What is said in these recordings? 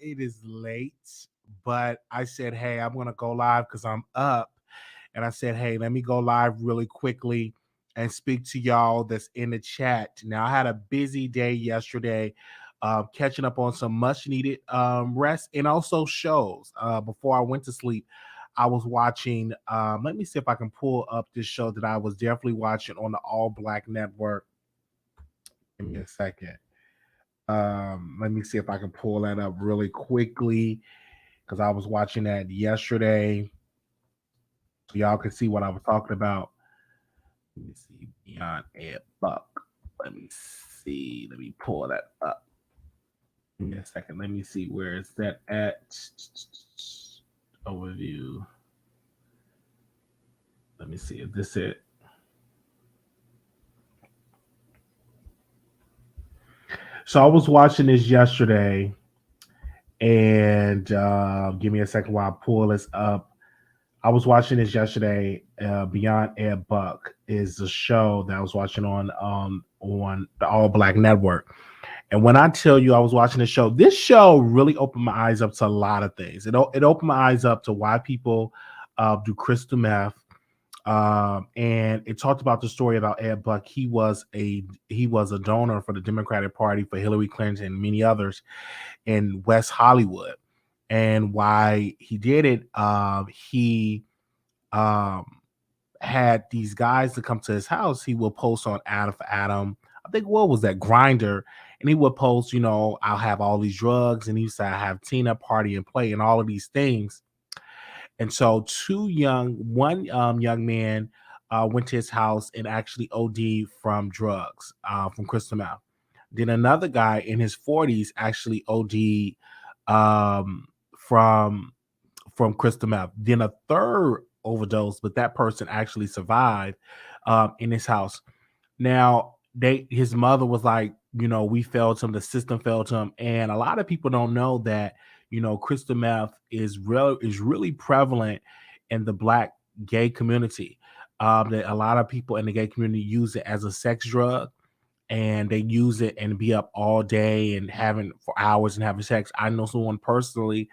it is late, but I said, hey, I'm gonna go live because I'm up. And I said, hey, let me go live really quickly and speak to y'all that's in the chat. Now, I had a busy day yesterday, catching up on some much needed rest and also shows. Before I went to sleep, I was watching. Let me see if I can pull up this show that I was definitely watching on the All Black Network. Give me a second. Let me see if I can pull that up really quickly because I was watching that yesterday. So y'all can see what I was talking about. Let me see. Beyond a Buck. Let me see. Let me pull that up. Give me a second. Let me see where is that at. Overview. Let me see if this is it. So I was watching this yesterday, and give me a second while I pull this up. I was watching this yesterday. Beyond Air Buck is a show that I was watching on the All Black Network. And when I tell you I was watching this show really opened my eyes up to a lot of things. It opened my eyes up to why people do crystal meth. And it talked about the story about Ed Buck. He was a donor for the Democratic Party for Hillary Clinton and many others in West Hollywood. And why he did it, he um, had these guys to come to his house. He will post on Adam for Adam. I think what was that Grinder, and he would post, I'll have all these drugs, and he said I have Tina party and play and all of these things. And so one young man went to his house and actually OD from drugs, from crystal meth. Then another guy in his 40s actually OD from crystal meth. Then a third overdose, but that person actually survived in his house. Now, his mother was like, we failed him, the system failed him, and a lot of people don't know that crystal meth is really prevalent in the Black gay community. That a lot of people in the gay community use it as a sex drug, and they use it and be up all day and having for hours and having sex. I know someone personally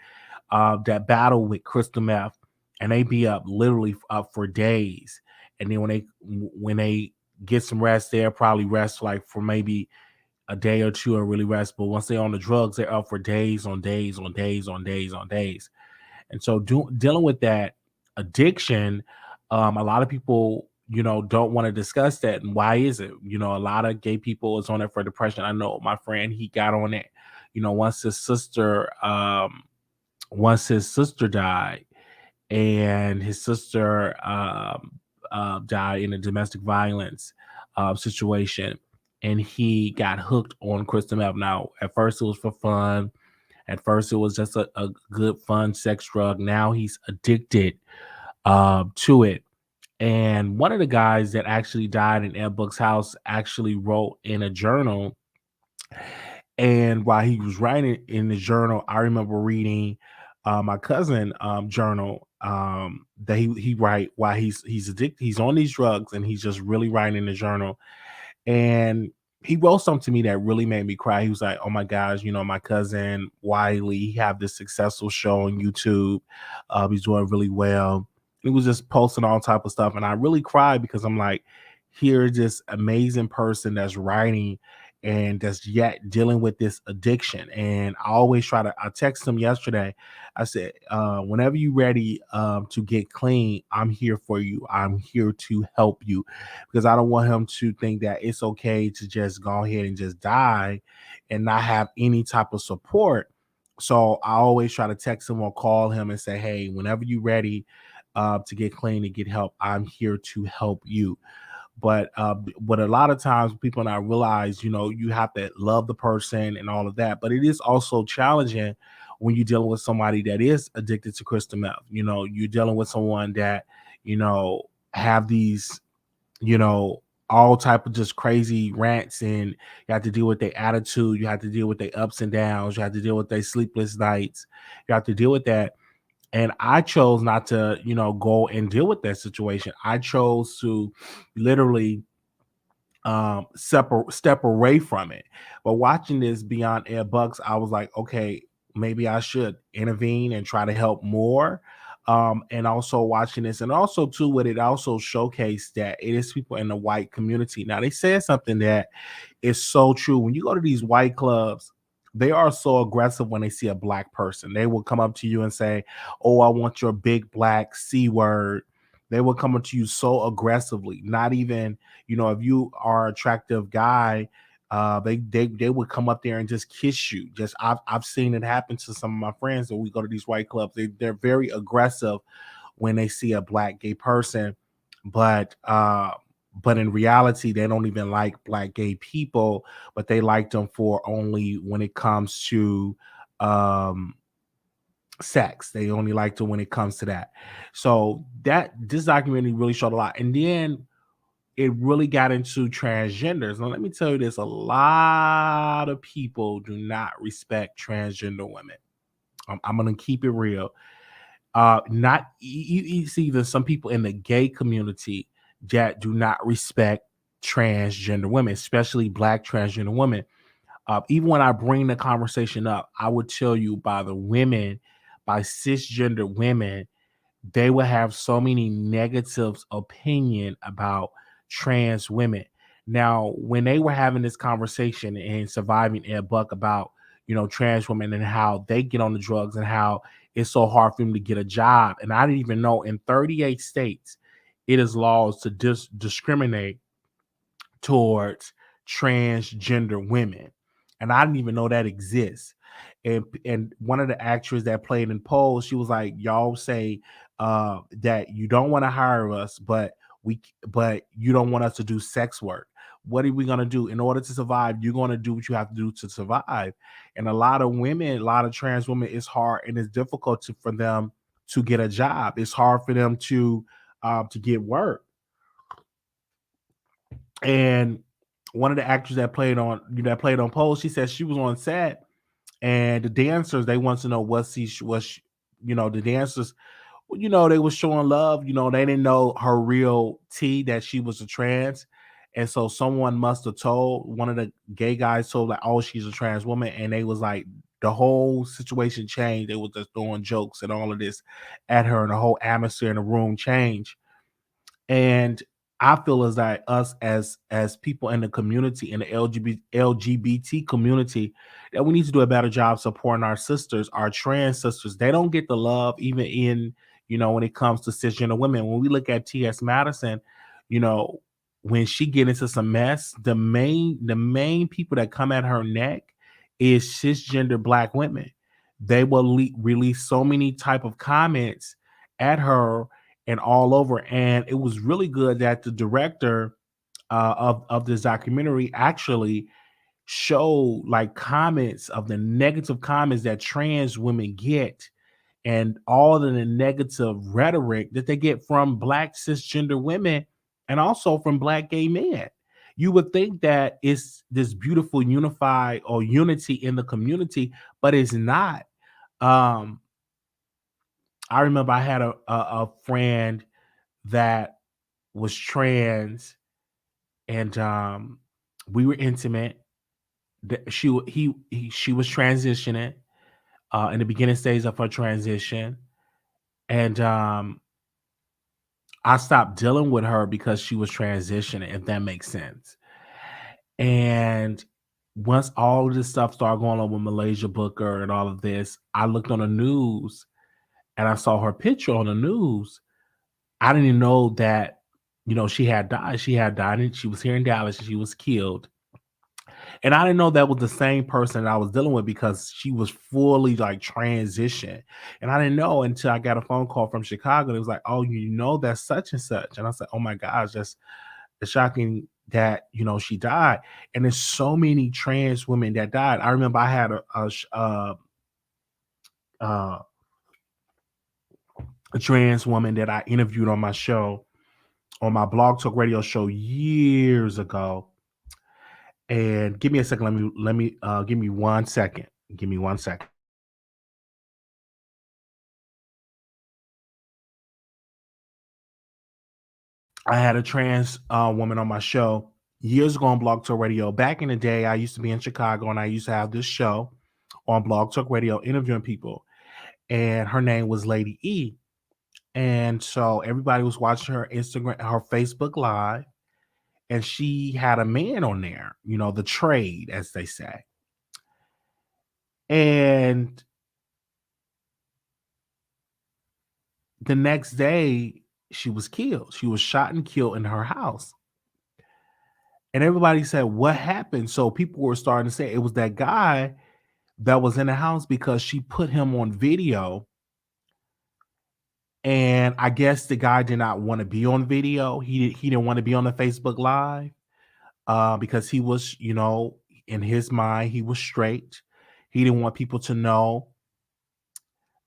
that battle with crystal meth, and they be up literally up for days. And then when they get some rest, they'll probably rest like for maybe a day or two and really rest. But once they're on the drugs, they're up for days on days on days on days on days. And so dealing with that addiction, a lot of people, don't want to discuss that. And why is it? A lot of gay people is on it for depression. I know my friend, he got on it, once his sister died, and his sister died in a domestic violence situation, and he got hooked on crystal meth. Now, at first it was for fun. At first it was just a good fun sex drug. Now he's addicted to it. And one of the guys that actually died in Ed Book's house actually wrote in a journal. And while he was writing in the journal, I remember reading my cousin journal that he write while he's addicted. He's on these drugs, and he's just really writing in the journal. And he wrote something to me that really made me cry. He was like, "Oh my gosh, my cousin Wiley, he have this successful show on YouTube. He's doing really well." He was just posting all type of stuff, and I really cried because I'm like, here's this amazing person that's writing and that's yet dealing with this addiction. And I texted him yesterday. I said, whenever you're ready to get clean, I'm here for you. I'm here to help you, because I don't want him to think that it's okay to just go ahead and just die and not have any type of support. So I always try to text him or call him and say, hey, whenever you're ready to get clean and get help, I'm here to help you. But a lot of times people not realize, you have to love the person and all of that. But it is also challenging when you're dealing with somebody that is addicted to crystal meth. You're dealing with someone that, have these, all type of just crazy rants, and you have to deal with their attitude. You have to deal with their ups and downs. You have to deal with their sleepless nights. You have to deal with that. And I chose not to, go and deal with that situation. I chose to literally step away from it. But watching this Beyond Air Bucks, I was like, okay, maybe I should intervene and try to help more. And also watching this, and also too, what it also showcased that it is people in the white community. Now they said something that is so true. When you go to these white clubs, they are so aggressive when they see a black person. They will come up to you and say, "Oh, I want your big black C word." They will come up to you so aggressively. Not even, if you are an attractive guy, they would come up there and just kiss you. Just I've seen it happen to some of my friends when we go to these white clubs. They're very aggressive when they see a black gay person, but in reality, they don't even like black gay people, but they like them for only when it comes to um sex. They only like to when it comes to that. So that this documentary really showed a lot. And then it really got into transgenders. Now, let me tell you this, a lot of people do not respect transgender women. I'm gonna keep it real. Not it's even some people in the gay community that do not respect transgender women, especially black transgender women. Even when I bring the conversation up, I would tell you by cisgender women, they will have so many negative opinion about trans women. Now, when they were having this conversation and surviving Ed Buck about trans women and how they get on the drugs and how it's so hard for them to get a job, and I didn't even know in 38 states it is laws to discriminate towards transgender women, and I didn't even know that exists. And one of the actors that played in Pose, she was like, "Y'all say that you don't want to hire us, but you don't want us to do sex work. What are we gonna do in order to survive? You're gonna do what you have to do to survive." And a lot of women, a lot of trans women, it's hard and it's difficult for them to get a job. It's hard for them to get work. And one of the actors that played on Pose, she said she was on set, and the dancers, they want to know the dancers, they was showing love. They didn't know her real tea, that she was a trans, and so someone must have told one of the gay guys, told like, "Oh, she's a trans woman," and they was like, the whole situation changed. They was just throwing jokes and all of this at her, and the whole atmosphere in the room changed. And I feel as that us as people in the community, in the LGBT community, that we need to do a better job supporting our sisters, our trans sisters. They don't get the love even in, when it comes to cisgender women. When we look at T.S. Madison, you know, when she get into some mess, the main people that come at her neck is cisgender black women. They will release so many type of comments at her and all over. And it was really good that the director of this documentary actually showed like comments of the negative comments that trans women get, and all of the negative rhetoric that they get from black cisgender women and also from black gay men. You would think that it's this beautiful unified or unity in the community, but it's not. Um, I remember I had a friend that was trans, and we were intimate. She was transitioning in the beginning stages of her transition, and I stopped dealing with her because she was transitioning, if that makes sense. And once all of this stuff started going on with Malaysia Booker and all of this, I looked on the news and I saw her picture on the news. I didn't even know that, she had died. She had died, and she was here in Dallas, and she was killed. And I didn't know that was the same person that I was dealing with, because she was fully like transition. And I didn't know until I got a phone call from Chicago. It was like, "Oh, that's such and such." And I said, "Oh my gosh, that's it's shocking that, she died." And there's so many trans women that died. I remember I had uh, a trans woman that I interviewed on my show, on my Blog Talk Radio show years ago. And give me a second. Give me 1 second. Give me 1 second. I had a trans woman on my show years ago on Blog Talk Radio. Back in the day, I used to be in Chicago, and I used to have this show on Blog Talk Radio interviewing people, and her name was Lady E. And so everybody was watching her Instagram, her Facebook Live, and she had a man on there, the trade, as they say. And the next day, she was killed. She was shot and killed in her house. And everybody said, what happened? So people were starting to say it was that guy that was in the house because she put him on video. And I guess the guy did not want to be on video. He didn't want to be on the Facebook Live because he was, in his mind, he was straight. He didn't want people to know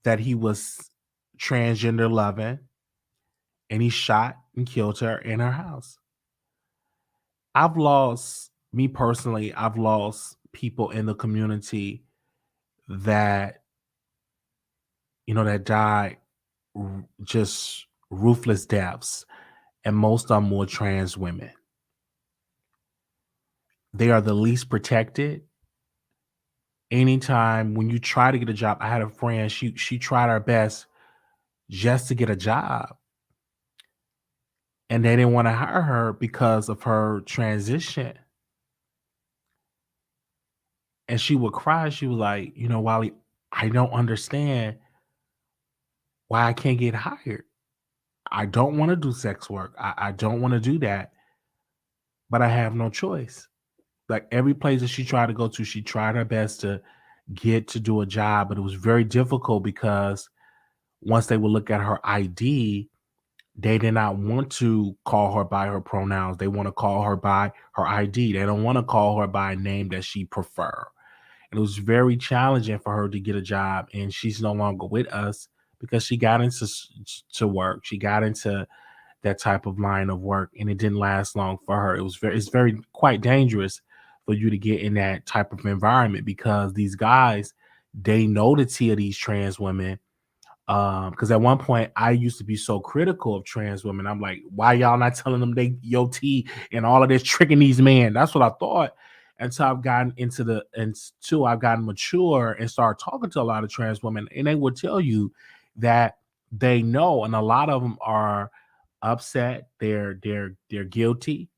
that he was transgender loving. And he shot and killed her in her house. Me personally, I've lost people in the community that, that died just ruthless deaths. And most of them were trans women. They are the least protected. Anytime when you try to get a job, I had a friend, she tried her best just to get a job. And they didn't want to hire her because of her transition. And she would cry. She was like, Wiley, I don't understand why I can't get hired. I don't want to do sex work. I don't want to do that. But I have no choice. Like every place that she tried to go to, she tried her best to get to do a job. But it was very difficult because once they would look at her ID, they did not want to call her by her pronouns. They want to call her by her ID. They don't want to call her by a name that she prefer. And it was very challenging for her to get a job. And she's no longer with us because she got into work. She got into that type of line of work, and it didn't last long for her. It's very quite dangerous for you to get in that type of environment because these guys, they know the tea of these trans women. Because at one point I used to be so critical of trans women. I'm like, why y'all not telling them they yo tea and all of this tricking these men? That's what I thought. Until I've gotten I've gotten mature and started talking to a lot of trans women, and they will tell you that they know, and a lot of them are upset. They're guilty.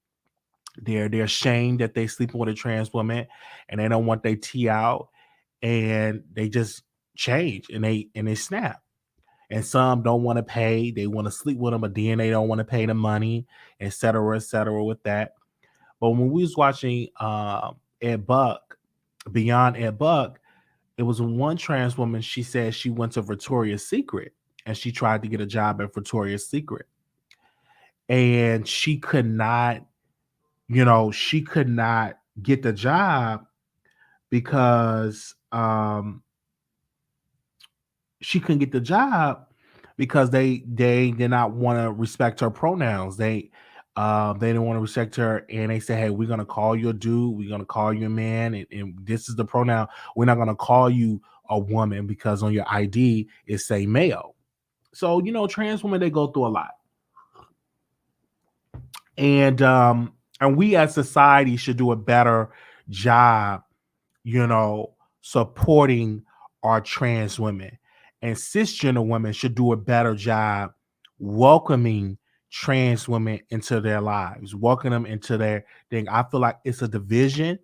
They're ashamed that they sleeping with a trans woman, and they don't want their tea out, and they just change and they snap. And some don't want to pay. They want to sleep with them, but then they don't want to pay the money, et cetera, with that. But when we was watching Ed Buck, Beyond Ed Buck, it was one trans woman. She said she went to Victoria's Secret and she tried to get a job at Victoria's Secret. And she could not, she could not get the job because she couldn't get the job because they did not want to respect her pronouns. They didn't want to respect her, and they said, hey, we're going to call you a dude, we're going to call you a man, and this is the pronoun. We're not going to call you a woman because on your ID it say male. So, trans women, they go through a lot. And we as society should do a better job, supporting our trans women. And cisgender women should do a better job welcoming trans women into their lives, welcoming them into their thing. I feel like it's a division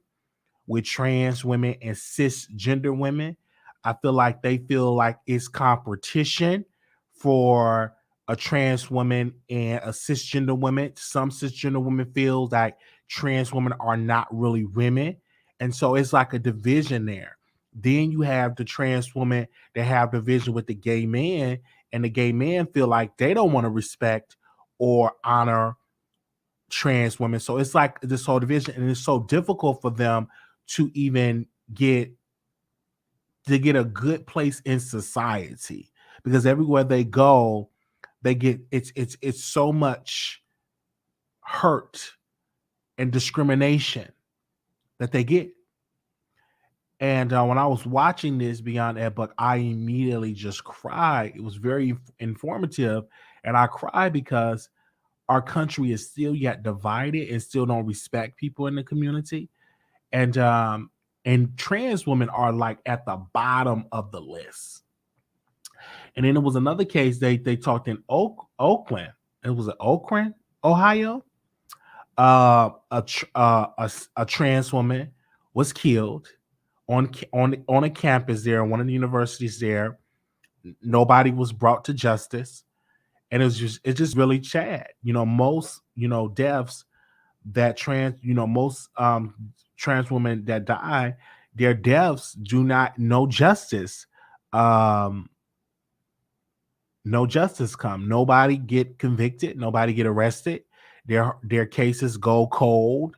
with trans women and cisgender women. I feel like they feel like it's competition for a trans woman and a cisgender woman. Some cisgender women feel like trans women are not really women. And so it's like a division there. Then you have the trans woman that have division with the gay man, and the gay man feel like they don't want to respect or honor trans women. So it's like this whole division, and it's so difficult for them to even get a good place in society because everywhere they go, they get it's so much hurt and discrimination that they get. And when I was watching this Beyond Ed Buck, I immediately just cried. It was very informative, and I cried because our country is still yet divided and still don't respect people in the community. And and trans women are like at the bottom of the list. And then there was another case they talked in Oakland. It was in Oakland, Ohio. A trans woman was killed on a campus there, one of the universities there. Nobody was brought to justice, and it's just really sad. Most deaths that most trans women that die, their deaths do not no justice. Um, no justice come. Nobody get convicted. Nobody get arrested. Their cases go cold.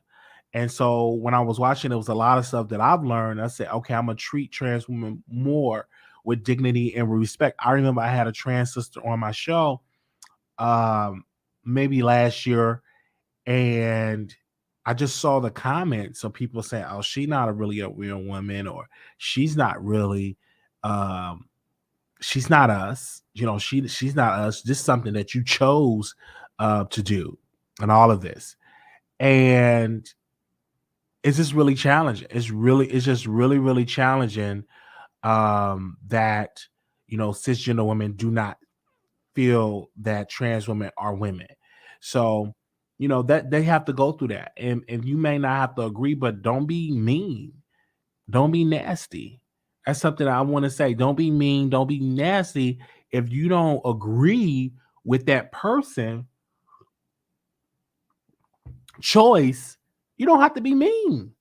And so when I was watching, it was a lot of stuff that I've learned. I said, okay, I'm gonna treat trans women more with dignity and respect. I remember I had a trans sister on my show, maybe last year, and I just saw the comments of people saying, "Oh, she's not really a real woman," or "She's not really, um, she's not us." She's not us. Just something that you chose to do, and all of this, and it's just really challenging. It's just really challenging that cisgender women do not feel that trans women are women. So, that they have to go through that. And you may not have to agree, but don't be mean. Don't be nasty. That's something I want to say. Don't be mean. Don't be nasty. If you don't agree with that person choice, you don't have to be mean.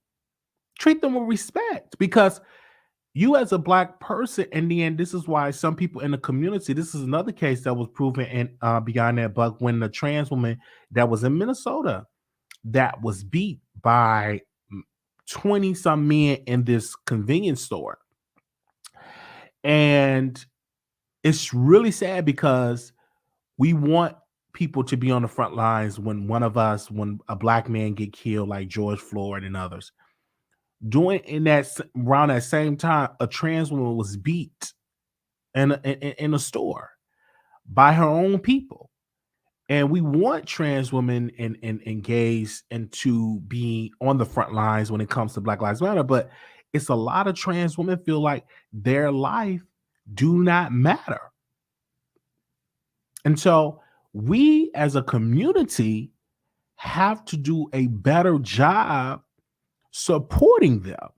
Treat them with respect, because you as a black person, in the end, this is why some people in the community, this is another case that was proven in Beyond That Buck, when the trans woman that was in Minnesota that was beat by 20 some men in this convenience store. And it's really sad, because we want people to be on the front lines when when a black man get killed like George Floyd and others. Around that same time, a trans woman was beat in a store by her own people. And we want trans women and gays and to be on the front lines when it comes to Black Lives Matter. But it's a lot of trans women feel like their life do not matter. And so we as a community have to do a better job supporting them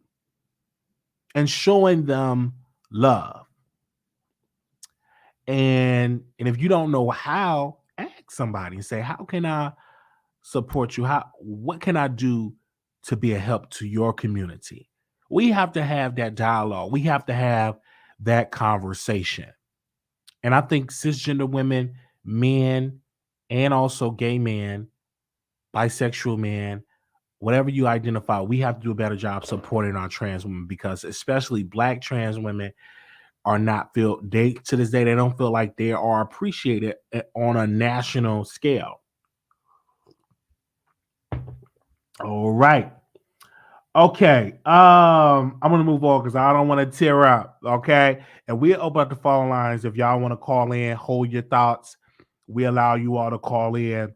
and showing them love. And if you don't know how, ask somebody and say, how can I support you? What can I do to be a help to your community? We have to have that dialogue. We have to have that conversation. And I think cisgender women, men, and also gay men, bisexual men, whatever you identify, we have to do a better job supporting our trans women, because especially black trans women are not to this day, they don't feel like they are appreciated on a national scale. All right. Okay. I'm gonna move on because I don't want to tear up. Okay. And we'll open up the phone lines if y'all want to call in, hold your thoughts. We allow you all to call in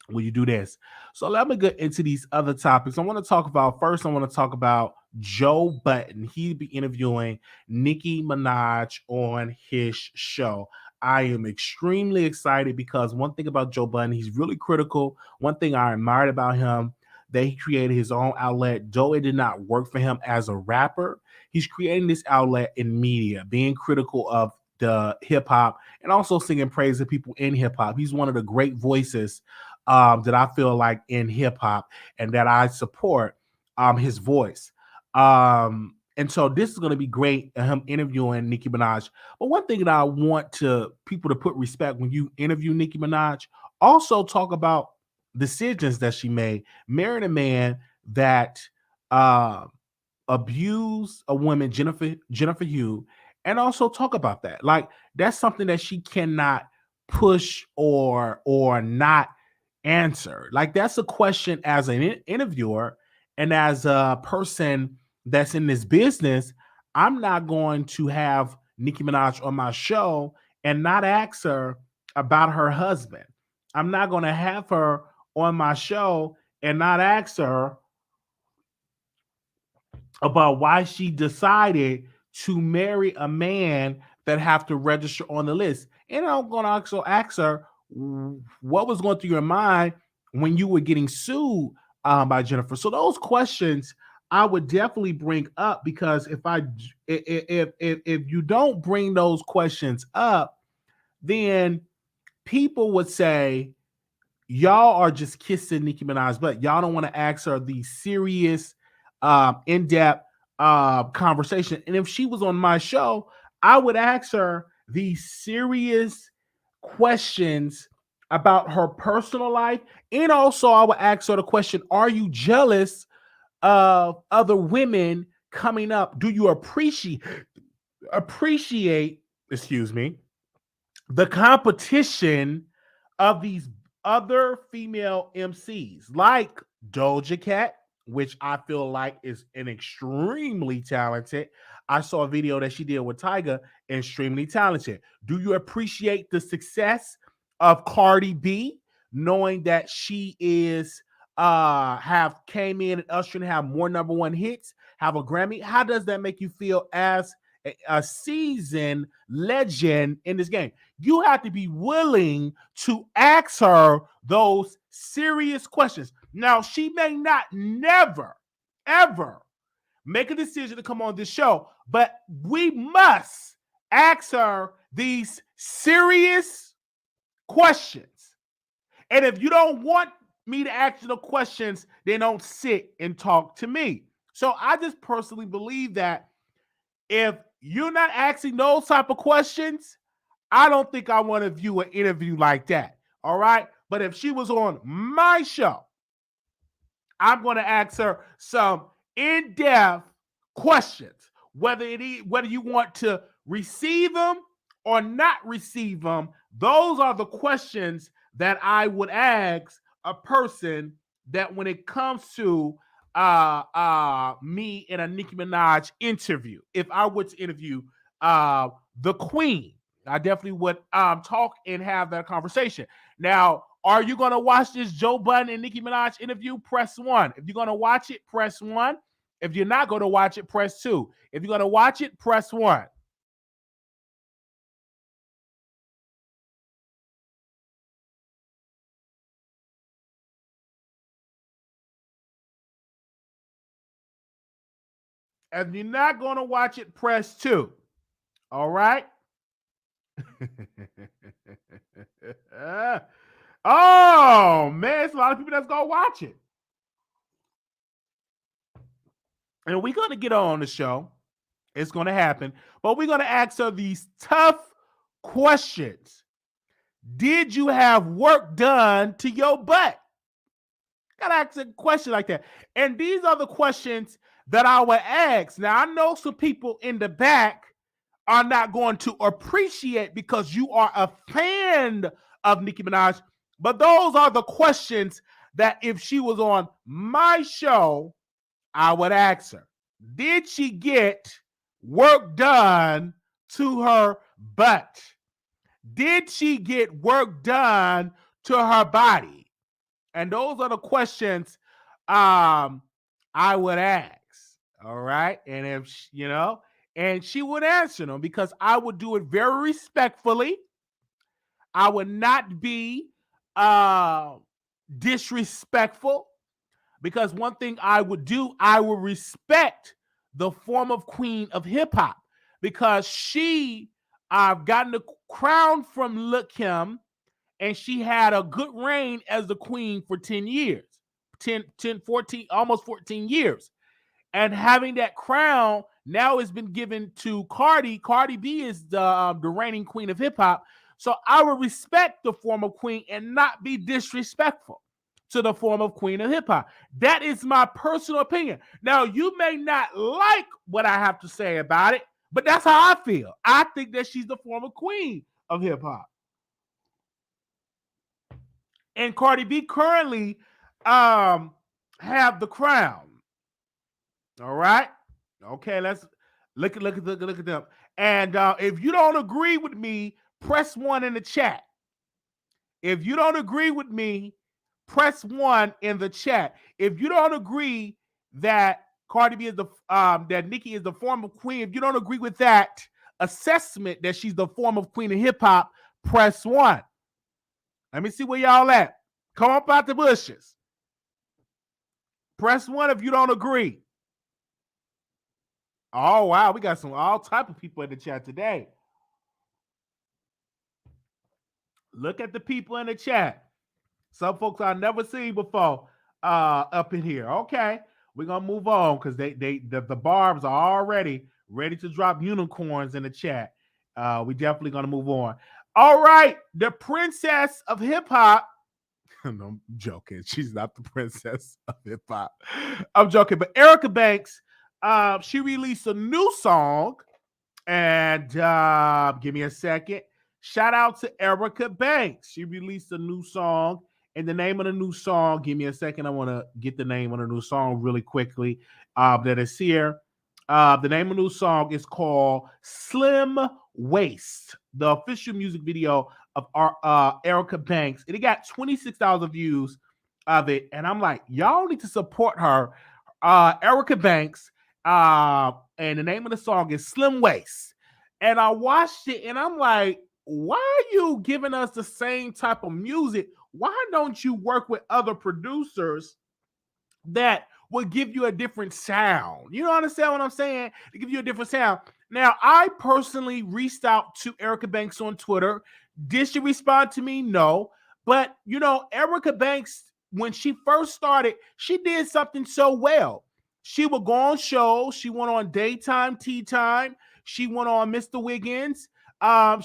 when you do this. So let me get into these other topics. I want to talk about Joe Budden. He'll be interviewing Nicki Minaj on his show. I am extremely excited because one thing about Joe Budden, he's really critical. One thing I admired about him, that he created his own outlet, though it did not work for him as a rapper. He's creating this outlet in media, being critical of the hip hop and also singing praise to people in hip hop. He's one of the great voices that I feel like in hip hop, and that I support his voice. And so this is going to be great, him interviewing Nicki Minaj. But one thing that I want people to put respect when you interview Nicki Minaj, also talk about decisions that she made, marrying a man that abused a woman, Jennifer Hugh, and also talk about that. Like, that's something that she cannot push or not answer. Like, that's a question as an interviewer and as a person that's in this business. I'm not going to have Nicki Minaj on my show and not ask her about her husband. I'm not going to have her on my show and not ask her about why she decided to marry a man that have to register on the list. And I'm going to also ask her what was going through your mind when you were getting sued by Jennifer. So those questions I would definitely bring up, because if you don't bring those questions up, then people would say y'all are just kissing Nicki Minaj, but y'all don't want to ask her the serious, in-depth conversation. And if she was on my show, I would ask her the serious questions about her personal life. And also I would ask her the question, are you jealous of other women coming up? Do you appreciate, excuse me, the competition of these other female MCs like Doja Cat, which I feel like is an extremely talented. I saw a video that she did with Tyga, extremely talented. Do you appreciate the success of Cardi B, knowing that she is have came in and ushered and have more number one hits, have a Grammy? How does that make you feel as a seasoned legend in this game? You have to be willing to ask her those serious questions. Now, she may not never, ever make a decision to come on this show, but we must ask her these serious questions. And if you don't want me to ask you the questions, then don't sit and talk to me. So I just personally believe that if you're not asking those type of questions, I don't think I want to view an interview like that. All right. But if she was on my show, I'm going to ask her some in-depth questions, whether you want to receive them or not receive them. Those are the questions that I would ask a person that when it comes to me in a Nicki Minaj interview. If I were to interview the Queen, I definitely would talk and have that conversation. Now, are you going to watch this Joe Budden and Nicki Minaj interview? Press 1. If you're going to watch it, press 1. If you're not going to watch it, press 2. If you're going to watch it, press 1. If you're not going to watch it, press 2. All right? Oh, man, it's a lot of people that's going to watch it. And we're going to get on the show. It's going to happen. But we're going to ask her these tough questions. Did you have work done to your butt? Got to ask a question like that. And these are the questions that I would ask. Now, I know some people in the back are not going to appreciate because you are a fan of Nicki Minaj. But those are the questions that if she was on my show, I would ask her. Did she get work done to her butt? Did she get work done to her body? And those are the questions I would ask. All right. And if, and she would answer them because I would do it very respectfully. I would not be disrespectful, because one thing I would do, I would respect the former queen of hip hop, because I've gotten the crown from Lil' Kim, and she had a good reign as the queen for 10 years, 14, almost 14 years. And having that crown now has been given to Cardi. Cardi B is the reigning queen of hip hop. So I would respect the former queen and not be disrespectful to the former queen of hip hop. That is my personal opinion. Now, you may not like what I have to say about it, but that's how I feel. I think that she's the former queen of hip hop. And Cardi B currently have the crown. All right. Okay, let's look at them. And if you don't agree with me, press 1 in the chat. If you don't agree with me, press 1 in the chat. If you don't agree that Cardi B is that Nicki is the former queen. If you don't agree with that assessment that she's the former queen of hip hop, press 1. Let me see where y'all at. Come up out the bushes. Press 1 if you don't agree. Oh wow, we got some all type of people in the chat today. Look at the people in the chat. Some folks I've never seen before up in here. Okay, we're gonna move on because the barbs are already ready to drop unicorns in the chat. We definitely gonna move on. All right, the princess of hip hop. No, I'm joking. She's not the princess of hip hop. I'm joking, but Erica Banks, she released a new song, and give me a second. Shout out to Erica Banks. She released a new song. And the name of the new song, give me a second. I want to get the name of the new song really quickly that is here. The name of the new song is called Slim Waist, the official music video of our Erica Banks. And it got 26,000 views of it. And I'm like, y'all need to support her. Erica Banks. And the name of the song is Slim Waist. And I watched it and I'm like, why are you giving us the same type of music? Why don't you work with other producers that will give you a different sound? You know, understand what I'm saying? To give you a different sound. Now, I personally reached out to Erica Banks on Twitter. Did she respond to me? No. But, you know, Erica Banks, when she first started, she did something so well. She would go on shows. She went on Daytime, Tea Time. She went on Mr. Wiggins.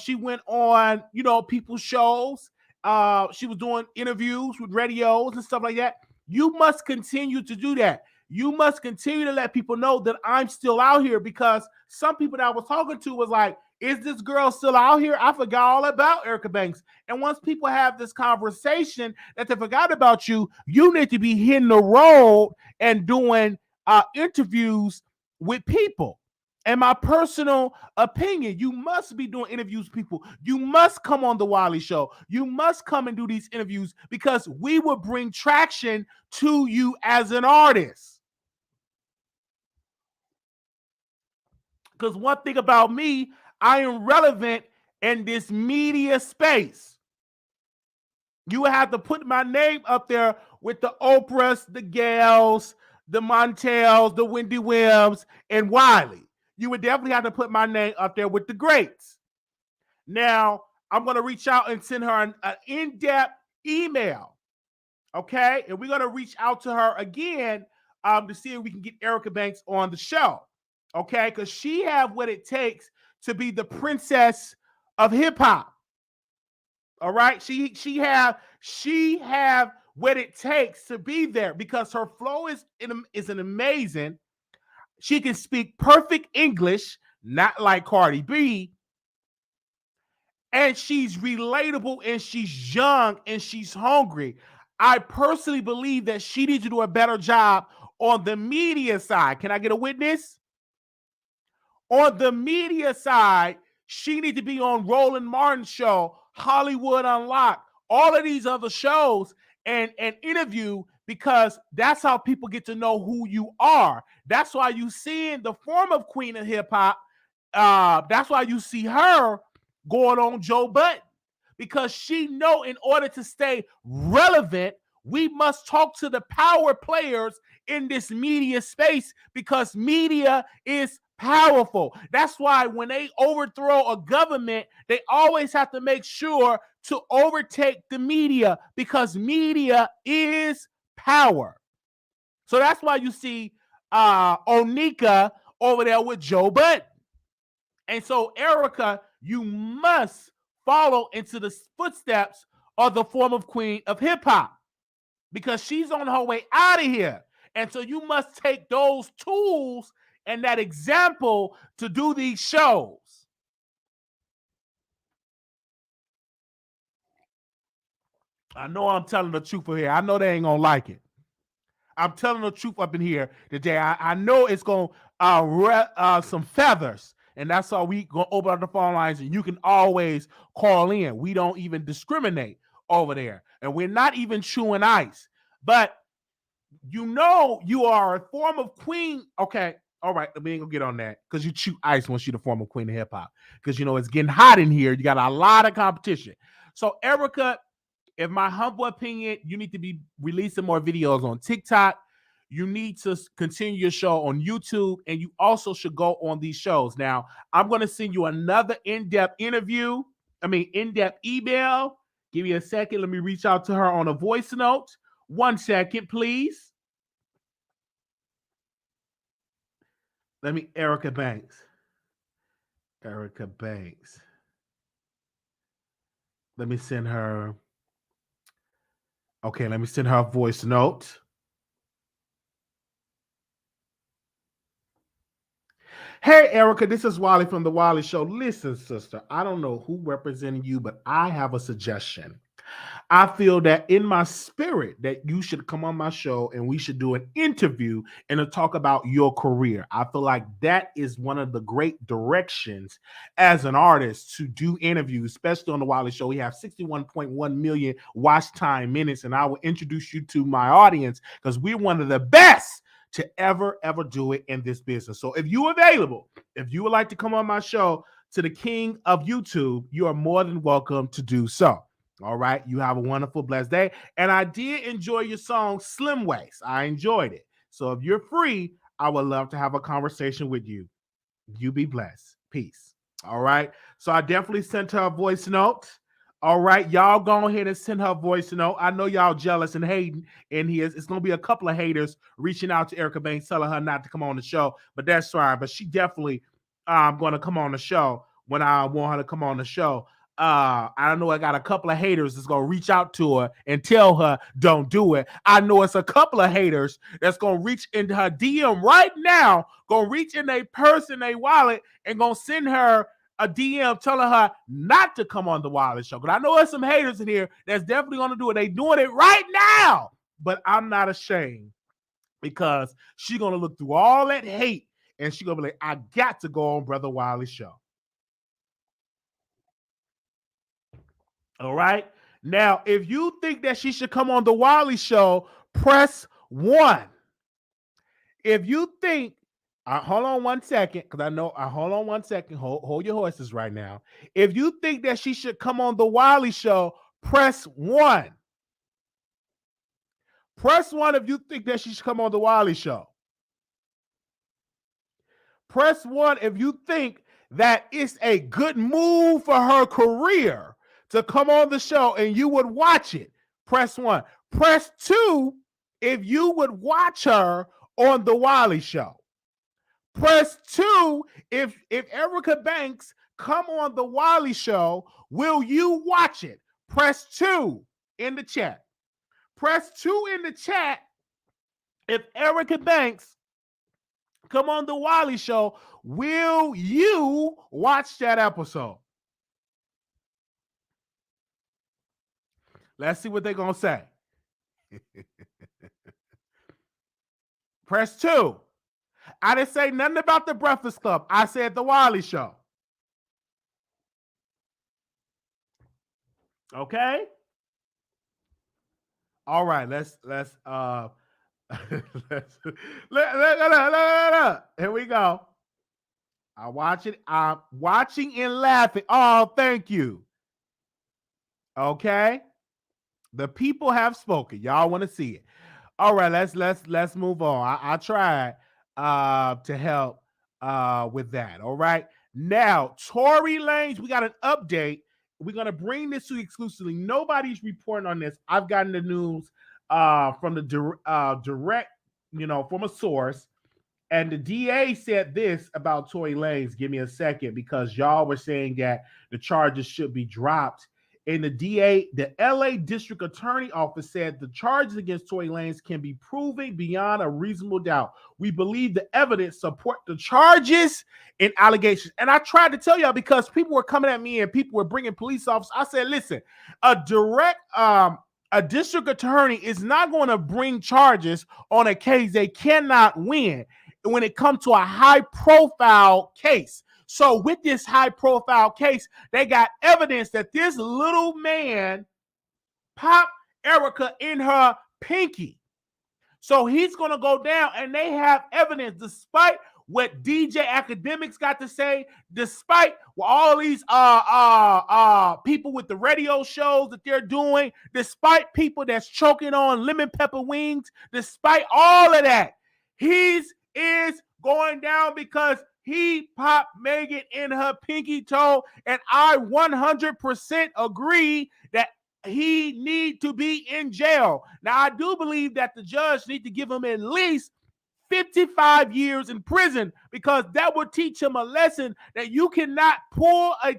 She went on, you know, people's shows. She was doing interviews with radios and stuff like that. You must continue to do that. You must continue to let people know that I'm still out here, because some people that I was talking to was like, is this girl still out here? I forgot all about Erica Banks. And once people have this conversation that they forgot about you, you need to be hitting the road and doing interviews with people. And my personal opinion, you must be doing interviews with people. You must come on the Wiley Show. You must come and do these interviews, because we will bring traction to you as an artist. Because one thing about me, I am relevant in this media space. You would have to put my name up there with the Oprahs, the Gales, the Montels, the Wendy Williams, and Wiley. You would definitely have to put my name up there with the greats. Now, I'm going to reach out and send her an in-depth email. Okay? And we're going to reach out to her again to see if we can get Erica Banks on the show. Okay? Because she have what it takes to be the princess of hip-hop. All right? She have what it takes to be there, because her flow is an amazing. She can speak perfect English, not like Cardi B. And she's relatable, and she's young, and she's hungry. I personally believe that she needs to do a better job on the media side. Can I get a witness? On the media side, she needs to be on Roland Martin's show, Hollywood Unlocked, all of these other shows, and interview, because that's how people get to know who you are. That's why you see in the form of Queen of Hip Hop, that's why you see her going on Joe Budden, because she know in order to stay relevant, we must talk to the power players in this media space, because media is powerful. That's why when they overthrow a government, they always have to make sure to overtake the media, because media is power. So that's why you see Onika over there with Joe Budden. And so, Erica, you must follow into the footsteps of the former queen of hip hop, because she's on her way out of here. And so you must take those tools and that example to do these shows. I know I'm telling the truth here. I know they ain't gonna like it. I'm telling the truth up in here today. I know it's gonna some feathers, and that's why we gonna open up the phone lines, and you can always call in. We don't even discriminate over there, and we're not even chewing ice. But You know you are a former queen. Okay, all right, we ain't gonna get on that because you chew ice once you're the former queen of hip hop. Because you know it's getting hot in here. You got a lot of competition. So Erica, in my humble opinion, you need to be releasing more videos on TikTok. You need to continue your show on YouTube, and you also should go on these shows. Now, I'm going to send you another in-depth interview. In-depth email. Give me a second. Let me reach out to her on a voice note. 1 second, please. Erica Banks. Erica Banks. Let me send her. Okay, let me send her a voice note. Hey, Erica, this is Wiley from the Wiley Show. Listen, sister, I don't know who represented you, but I have a suggestion. I feel that in my spirit that you should come on my show and we should do an interview and to talk about your career. I feel like that is one of the great directions as an artist to do interviews, especially on the Wiley Show. We have 61.1 million watch time minutes, and I will introduce you to my audience because we're one of the best to ever do it in this business. So if you're available, if you would like to come on my show to the king of YouTube, you are more than welcome to do so. All right. You have a wonderful, blessed day. And I did enjoy your song, Slim Waist. I enjoyed it. So if you're free, I would love to have a conversation with you. You be blessed. Peace. All right. So I definitely sent her a voice note. All right. Y'all go ahead and send her a voice note. I know y'all jealous and hating in here. It's going to be a couple of haters reaching out to Erica Banks, telling her not to come on the show, but that's fine. But she definitely going to come on the show when I want her to come on the show. I know I got a couple of haters that's gonna reach out to her and tell her don't do it. I know it's a couple of haters that's gonna reach into her DM right now, gonna reach in their purse and their wallet and gonna send her a DM telling her not to come on the Wiley Show. Because I know there's some haters in here that's definitely gonna do it. They doing it right now, but I'm not ashamed because she's gonna look through all that hate and she's gonna be like, I got to go on Brother Wiley Show. All right. Now, if you think that she should come on the Wiley Show, press 1. If you think, hold on 1 second, because I know, hold on 1 second. Hold your horses right now. If you think that she should come on the Wiley Show, press 1. Press 1 if you think that she should come on the Wiley Show. Press 1 if you think that it's a good move for her career to come on the show and you would watch it. Press 1. Press 2 if you would watch her on the Wiley Show. Press 2 if Erica Banks come on the Wiley Show, will you watch it? Press 2 in the chat. Press 2 in the chat if Erica Banks come on the Wiley Show, will you watch that episode? Let's see what they're going to say. Press 2. I didn't say nothing about the Breakfast Club. I said the Wiley Show. Okay? All right, let's here we go. I'm watching and laughing. Oh, thank you. Okay? The people have spoken. Y'all want to see it. All right, let's move on. I tried to help with that. All right. Now, Tory Lanez, we got an update. We're gonna bring this to you exclusively. Nobody's reporting on this. I've gotten the news from the direct, from a source. And the DA said this about Tory Lanez. Give me a second, because y'all were saying that the charges should be dropped. And the LA District Attorney Office said the charges against Tory Lanez can be proven beyond a reasonable doubt. We believe the evidence support the charges and allegations. And I tried to tell y'all, because people were coming at me and people were bringing police officers. I said, listen, a district attorney is not going to bring charges on a case they cannot win when it comes to a high-profile case. So with this high-profile case, they got evidence that this little man popped Erica in her pinky. So he's going to go down, and they have evidence, despite what DJ Academics got to say, despite what all these people with the radio shows that they're doing, despite people that's choking on lemon pepper wings, despite all of that, he's is going down because he popped Megan in her pinky toe, and I 100% agree that he need to be in jail. Now, I do believe that the judge need to give him at least 55 years in prison, because that would teach him a lesson that you cannot pull a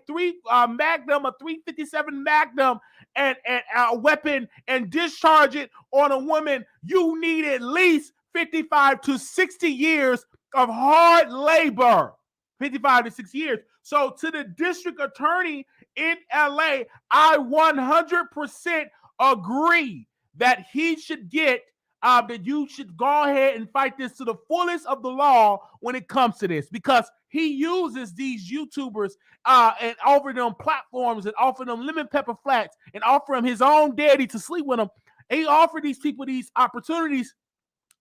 Magnum, a 357 Magnum, and a weapon and discharge it on a woman. You need at least 55 to 60 years of hard labor. 55 to 60 years. So to the district attorney in LA, I 100% agree that he should get that you should go ahead and fight this to the fullest of the law when it comes to this, because he uses these YouTubers and offer them platforms and offer them lemon pepper flats and offer him his own daddy to sleep with him. He offered these people these opportunities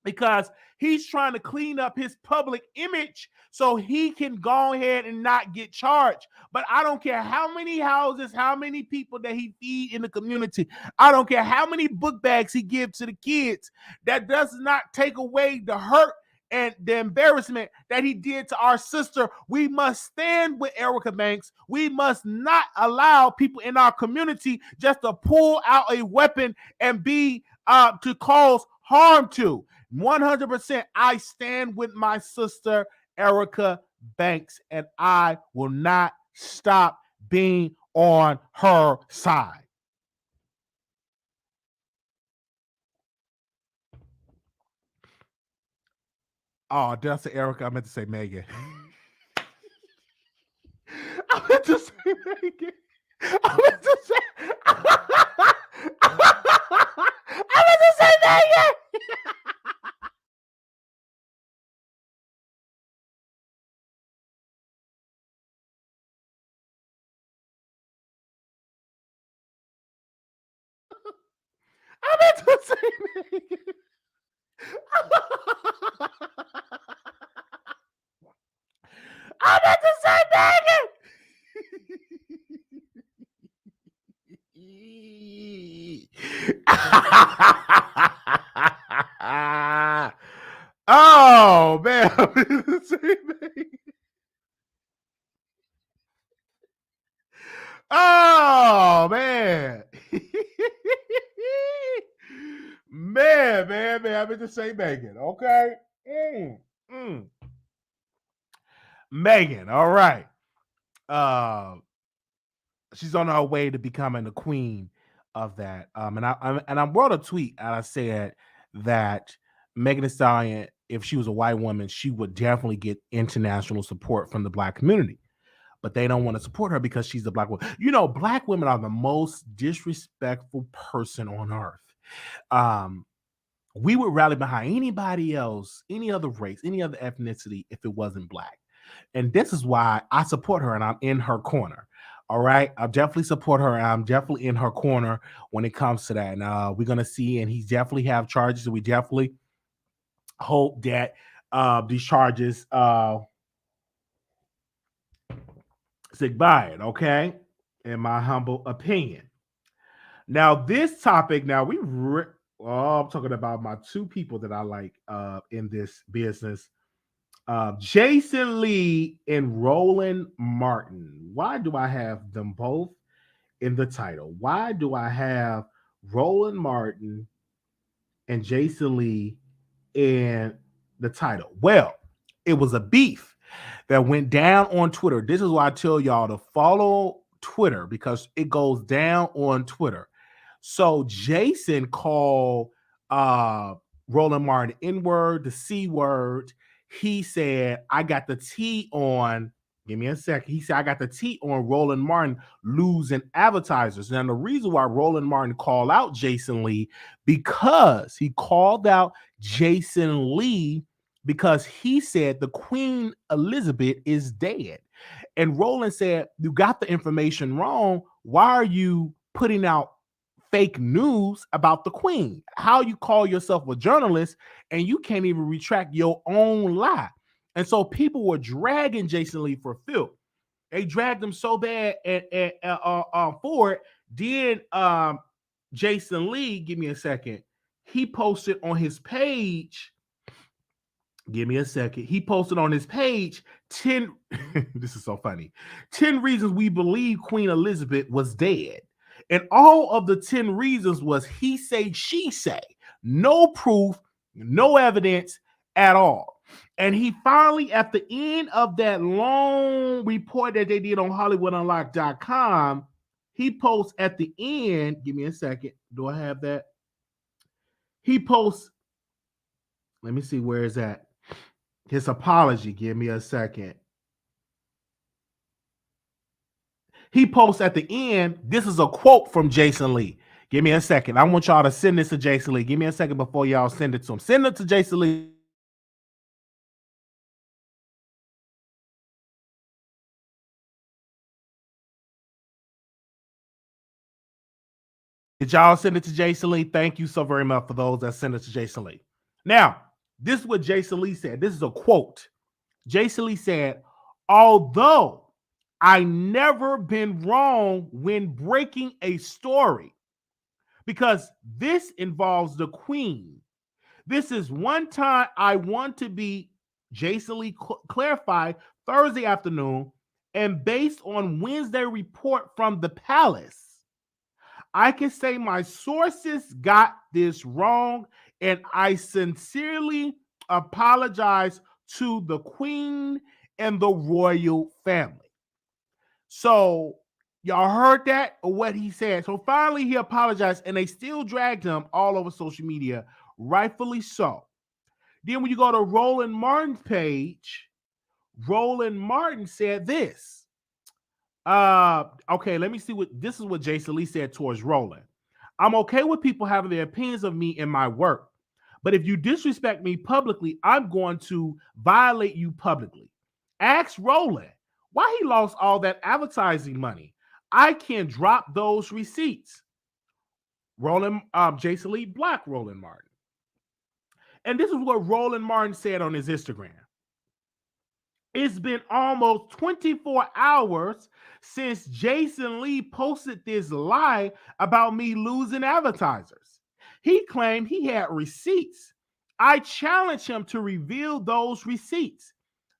because he's trying to clean up his public image so he can go ahead and not get charged. But I don't care how many houses, how many people that he feed in the community. I don't care how many book bags he gives to the kids. That does not take away the hurt and the embarrassment that he did to our sister. We must stand with Erica Banks. We must not allow people in our community just to pull out a weapon and be to cause harm to. 100%, I stand with my sister, Erica Banks, and I will not stop being on her side. Oh, did I say Erica? I meant to say Megan. I meant to say Megan. I meant to say Megan. I meant to say Megan. I meant to say Megan. Oh man, I meant to say Megan. Oh man. man, I meant to say Megan. Okay. Megan, all right. She's on her way to becoming the queen of that. And I wrote a tweet and I said that Megan Thee Stallion, if she was a white woman, she would definitely get international support from the black community. But they don't want to support her because she's a black woman. You know, black women are the most disrespectful person on earth. We would rally behind anybody else, any other race, any other ethnicity, if it wasn't black. And this is why I support her and I'm in her corner. All right. I'll definitely support her. And I'm definitely in her corner when it comes to that. And we're going to see, and he definitely have charges. And we definitely hope that these charges stick by it. Okay. In my humble opinion. Now, this topic, I'm talking about my two people that I like in this business. Jason Lee and Roland Martin. Why do I have them both in the title? Why do I have Roland Martin and Jason Lee in the title? Well, it was a beef that went down on Twitter. This is why I tell y'all to follow Twitter, because it goes down on Twitter. So Jason called Roland Martin N-word, the C word. He said, I got the T on, give me a second. He said, I got the T on Roland Martin losing advertisers. Now, the reason why Roland Martin called out Jason Lee, because he called out Jason Lee because he said the Queen Elizabeth is dead. And Roland said, you got the information wrong. Why are you putting out fake news about the queen. How you call yourself a journalist and you can't even retract your own lie. And so people were dragging Jason Lee for filth. They dragged him so bad for it. Then Jason Lee, give me a second. He posted on his page. Give me a second. He posted on his page 10. This is so funny. 10 reasons we believe Queen Elizabeth was dead. And all of the 10 reasons was he say, she say. No proof, no evidence at all. And he finally, at the end of that long report that they did on HollywoodUnlocked.com, he posts at the end, give me a second. Do I have that? He posts, let me see where is that. His apology, give me a second. He posts at the end, this is a quote from Jason Lee. Give me a second. I want y'all to send this to Jason Lee. Give me a second before y'all send it to him. Send it to Jason Lee. Did y'all send it to Jason Lee? Thank you so very much for those that send it to Jason Lee. Now, this is what Jason Lee said. This is a quote. Jason Lee said, although I never been wrong when breaking a story, because this involves the queen. This is one time I want to be, Jason Lee clarified Thursday afternoon, and based on Wednesday report from the palace, I can say my sources got this wrong, and I sincerely apologize to the queen and the royal family. So y'all heard that or what he said. So finally he apologized, and they still dragged him all over social media, rightfully so. Then when you go to Roland Martin's page, Roland Martin said this. Okay, let me see what this is what Jason Lee said towards Roland. I'm okay with people having their opinions of me and my work, but if you disrespect me publicly, I'm going to violate you publicly. Ask Roland why he lost all that advertising money. I can drop those receipts. Roland, Jason Lee blocked Roland Martin. And this is what Roland Martin said on his Instagram. It's been almost 24 hours since Jason Lee posted this lie about me losing advertisers. He claimed he had receipts. I challenged him to reveal those receipts.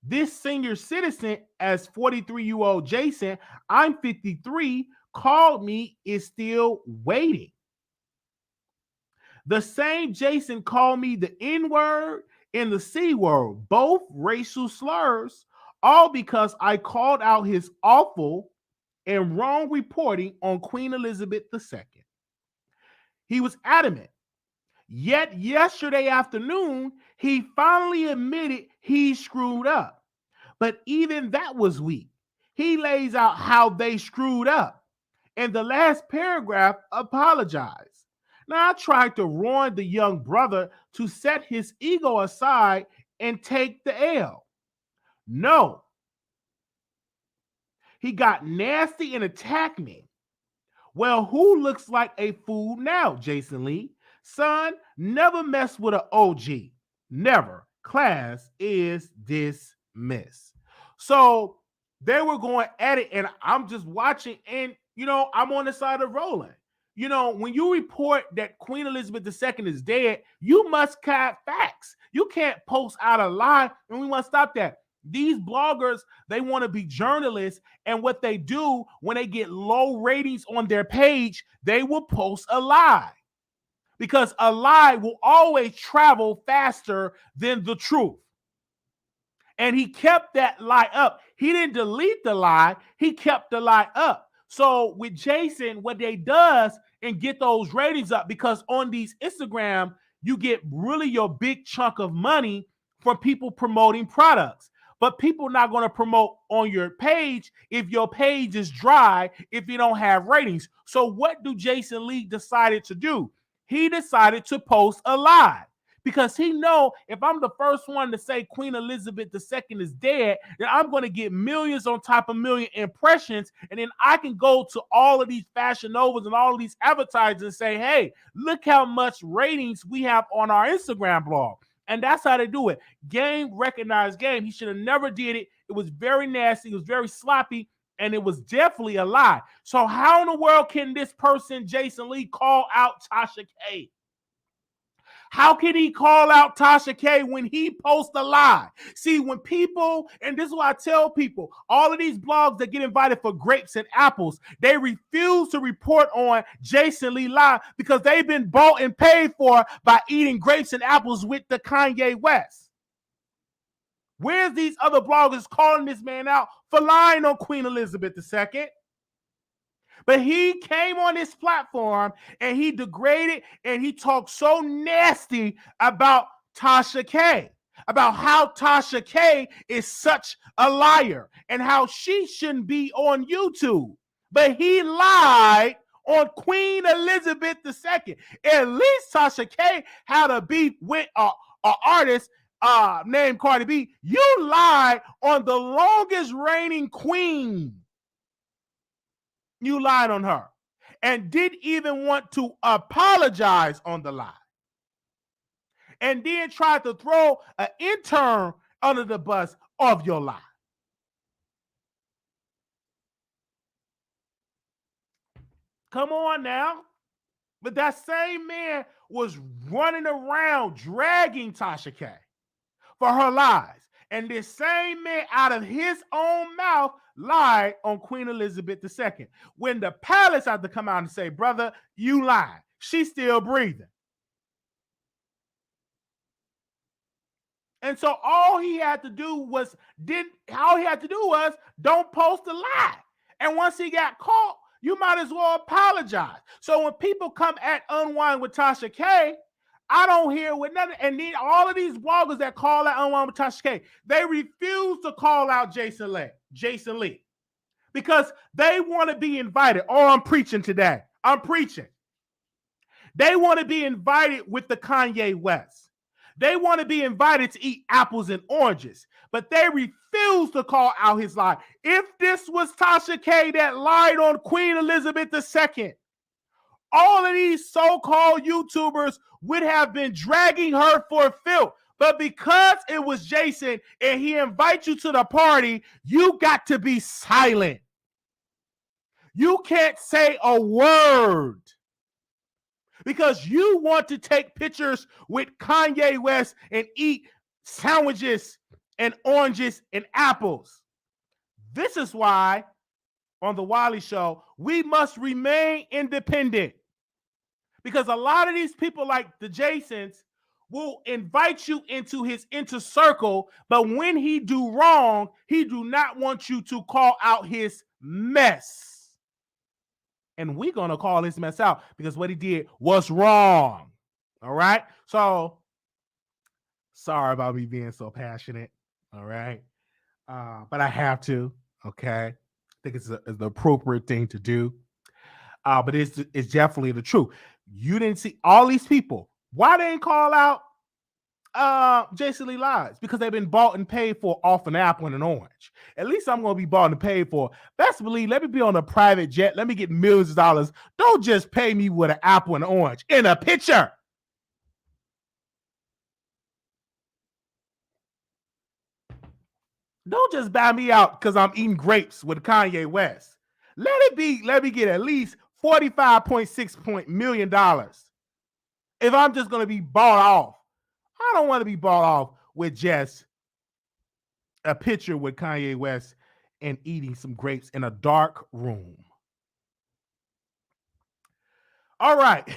This senior citizen, as 43-year-old Jason, I'm 53, called me, is still waiting. The same Jason called me the N-word and the C-word, both racial slurs, all because I called out his awful and wrong reporting on Queen Elizabeth II. He was adamant. Yet yesterday afternoon, he finally admitted he screwed up. But even that was weak. He lays out how they screwed up. And the last paragraph apologized. Now, I tried to warn the young brother to set his ego aside and take the L. No. He got nasty and attacked me. Well, who looks like a fool now, Jason Lee? Son, never mess with an OG. Never. Class is dismissed. So they were going at it, and I'm just watching, and, I'm on the side of Roland. When you report that Queen Elizabeth II is dead, you must have facts. You can't post out a lie, and we want to stop that. These bloggers, they want to be journalists, and what they do when they get low ratings on their page, they will post a lie. Because a lie will always travel faster than the truth. And he kept that lie up. He didn't delete the lie. He kept the lie up. So with Jason, what they does and get those ratings up, because on these Instagram, you get really your big chunk of money from people promoting products. But people are not going to promote on your page if your page is dry, if you don't have ratings. So what do Jason Lee decided to do? He decided to post a lie because he know if I'm the first one to say Queen Elizabeth II is dead, then I'm going to get millions on top of million impressions, and then I can go to all of these Fashion Novas and all of these advertisers and say, hey, look how much ratings we have on our Instagram blog. And that's how they do it. Game recognized game. He should have never did it. It was very nasty. It was very sloppy. And it was definitely a lie. So how in the world can this person, Jason Lee, call out Tasha K? How can he call out Tasha K when he posts a lie? See, when people, and this is what I tell people, all of these blogs that get invited for grapes and apples, they refuse to report on Jason Lee lie because they've been bought and paid for by eating grapes and apples with the Kanye West. Where's these other bloggers calling this man out for lying on Queen Elizabeth II? But he came on this platform and he degraded and he talked so nasty about Tasha K, about how Tasha K is such a liar and how she shouldn't be on YouTube. But he lied on Queen Elizabeth II. At least Tasha K had a beef with an artist named Cardi B. You lied on the longest reigning queen. You lied on her and didn't even want to apologize on the lie. And then tried to throw an intern under the bus of your lie. Come on now. But that same man was running around dragging Tasha K for her lies. And this same man out of his own mouth lied on Queen Elizabeth II. When the palace had to come out and say, brother, you lied. She's still breathing. And so all he had to do was, don't post a lie. And once he got caught, you might as well apologize. So when people come at Unwind with Tasha K, I don't hear with nothing. And then all of these bloggers that call out Unwind with Tasha K, they refuse to call out Jason Lee because they want to be invited. Oh, I'm preaching today. I'm preaching. They want to be invited with the Kanye West. They want to be invited to eat apples and oranges, but they refuse to call out his lie. If this was Tasha K that lied on Queen Elizabeth II, all of these so-called YouTubers would have been dragging her for filth. But because it was Jason and he invites you to the party, you got to be silent. You can't say a word because you want to take pictures with Kanye West and eat sandwiches and oranges and apples. This is why on the Wiley Show, we must remain independent. Because a lot of these people like the Jasons will invite you into his inner circle, but when he do wrong, he do not want you to call out his mess. And we're going to call his mess out because what he did was wrong. All right? So, sorry about me being so passionate. All right? But I have to. Okay? I think it's the appropriate thing to do. But it's definitely the truth. You didn't see all these people. Why they didn't call out Jason Lee lies? Because they've been bought and paid for off an apple and an orange. At least I'm going to be bought and paid for. Best believe, let me be on a private jet. Let me get millions of dollars. Don't just pay me with an apple and an orange in a picture. Don't just buy me out because I'm eating grapes with Kanye West. Let me get at least $45.6 million. If I'm just going to be bought off, I don't want to be bought off with just a picture with Kanye West and eating some grapes in a dark room. All right.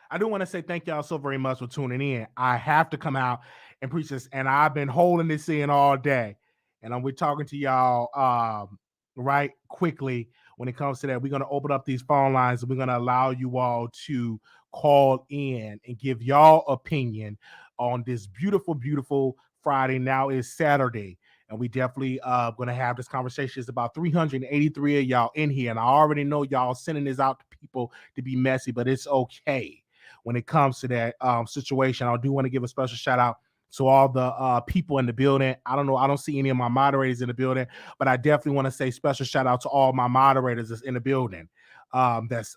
I do want to say thank y'all so very much for tuning in. I have to come out and preach this, and I've been holding this in all day. And we're talking to y'all right quickly when it comes to that. We're going to open up these phone lines and we're going to allow you all to call in and give y'all opinion on this beautiful, beautiful Friday. Now is Saturday. And we definitely going to have this conversation. It's about 383 of y'all in here. And I already know y'all sending this out to people to be messy, but it's okay. when it comes to that situation. I do want to give a special shout out to all the people in the building. I don't know, I don't see any of my moderators in the building, but I definitely want to say special shout out to all my moderators that's in the building that's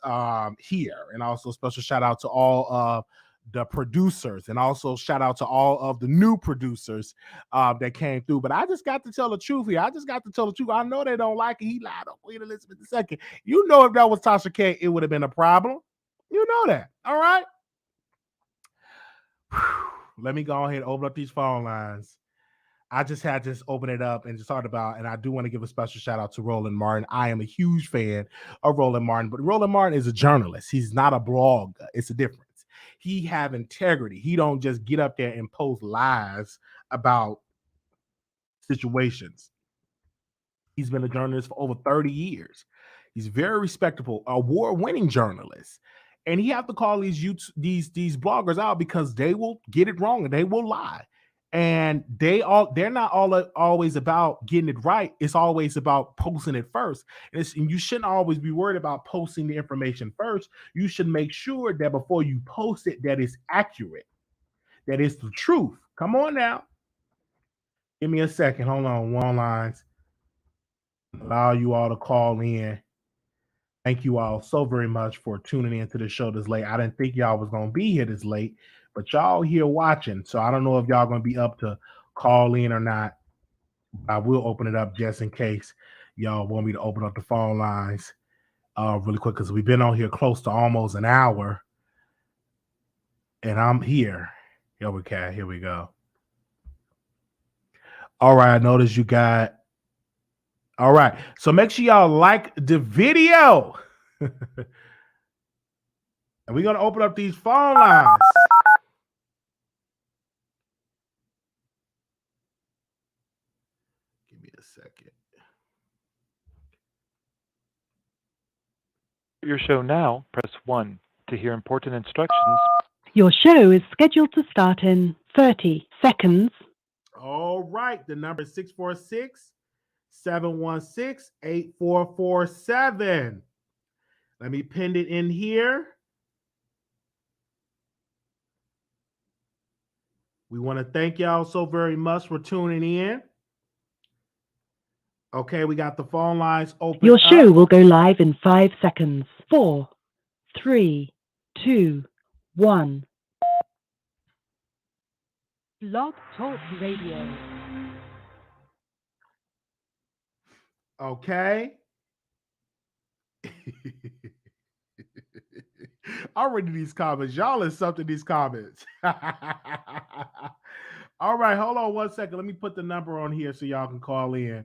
here, and also special shout out to all the producers, and also shout out to all of the new producers that came through. But I just got to tell the truth here. I just got to tell the truth. I know they don't like it. He lied on Queen Elizabeth II. You know, if that was Tasha K, it would have been a problem. You know that. All right. Let me go ahead and open up these phone lines. I just had to open it up and just talk about, and I do want to give a special shout out to Roland Martin. I am a huge fan of Roland Martin, but Roland Martin is a journalist. He's not a blogger. It's a difference. He have integrity. He don't just get up there and post lies about situations. He's been a journalist for over 30 years. He's very respectable, award-winning journalist. And he have to call these bloggers out because they will get it wrong and they will lie. And they're not always about getting it right. It's always about posting it first. And you shouldn't always be worried about posting the information first. You should make sure that before you post it, that it's accurate, that it's the truth. Come on now. Give me a second. Hold on. One lines. Allow you all to call in. Thank you all so very much for tuning in to the show this late. I didn't think y'all was going to be here this late, but y'all here watching. So I don't know if y'all going to be up to call in or not. I will open it up just in case y'all want me to open up the phone lines really quick, because we've been on here close to almost an hour. And I'm here. Here we go. All right. I noticed you got. All right. So make sure y'all like the video. And we're going to open up these phone lines. Give me a second. Your show now, press 1 to hear important instructions. Your show is scheduled to start in 30 seconds. All right. The number is 646-716-8447. Let me pin it in here. We want to thank y'all so very much for tuning in. Okay, we got the phone lines open. Your show will go live in 5 seconds. 4, 3, 2, 1. Blog Talk Radio. Okay. I'll read these comments. Y'all is something these comments. All right, hold on 1 second. Let me put the number on here so y'all can call in.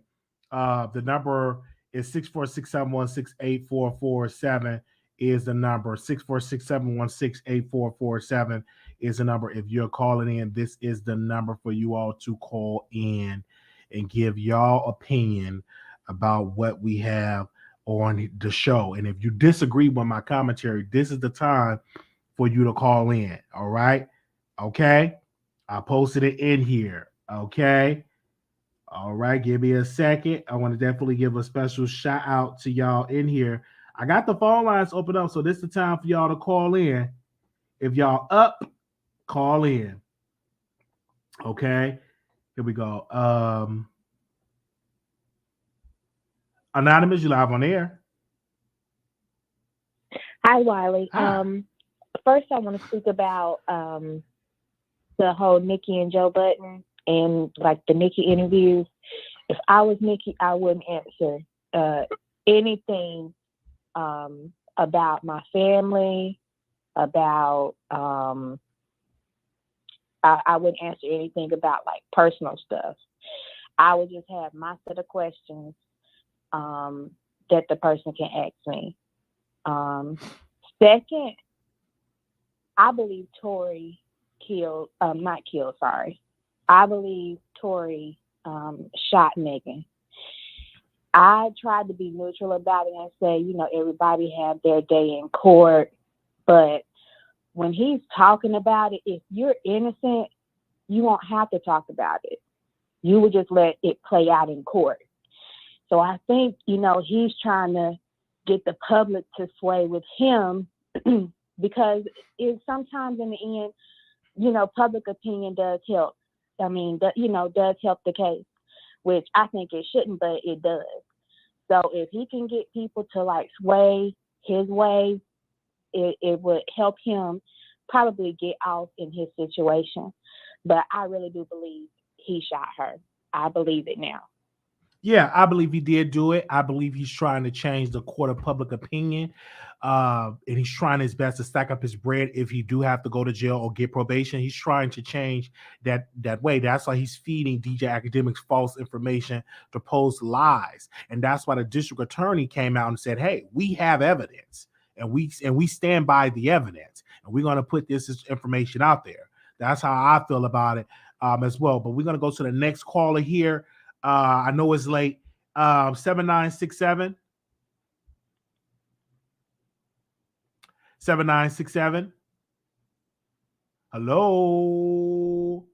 The number is 646-716-8447 is the number. 646-716-8447 is the number. If you're calling in, this is the number for you all to call in and give y'all opinion about what we have on the show. And if you disagree with my commentary, this is the time for you to call in. All right. Okay. I posted it in here. Okay. All right. Give me a second. I want to definitely give a special shout out to y'all in here. I got the phone lines open up. So this is the time for y'all to call in. If y'all up, call in. Okay. Here we go. Anonymous, you live on air. Hi, Wiley. Hi. First, I want to speak about the whole Nicki and Joe Budden and like the Nicki interviews. If I was Nicki, I wouldn't answer anything about my family, about I wouldn't answer anything about like personal stuff. I would just have my set of questions that the person can ask me. Second, I believe Tory I believe Tory shot Megan. I tried to be neutral about it and say, you know, everybody have their day in court, but when he's talking about it, if you're innocent, you won't have to talk about it. You would just let it play out in court. So I think, you know, he's trying to get the public to sway with him because it sometimes in the end, public opinion does help. I mean, does help the case, which I think it shouldn't, but it does. So if he can get people to like sway his way, it would help him probably get off in his situation. But I really do believe he shot her. I believe it now. Yeah, I believe he did do it. I believe he's trying to change the court of public opinion. And he's trying his best to stack up his bread if he do have to go to jail or get probation. He's trying to change that way. That's why he's feeding DJ Academics false information to post lies. And that's why the district attorney came out and said, hey, we have evidence and we stand by the evidence. And we're going to put this information out there. That's how I feel about it as well. But we're going to go to the next caller here. I know it's late. 7967. 7967. Hello.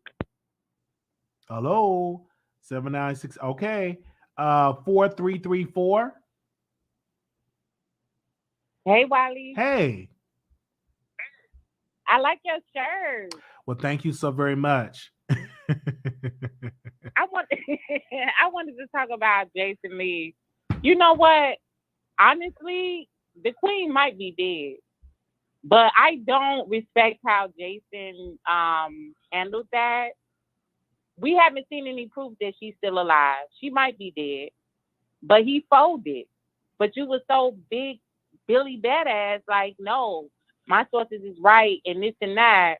796. Okay. 4334. Hey, Wiley. Hey. I like your shirt. Well, thank you so very much. I wanted to talk about Jason Lee. You know what? Honestly, the queen might be dead, but I don't respect how Jason handled that. We haven't seen any proof that she's still alive. She might be dead, but he folded. But you were so big, Billy Badass, like, no, my sources is right and this and that.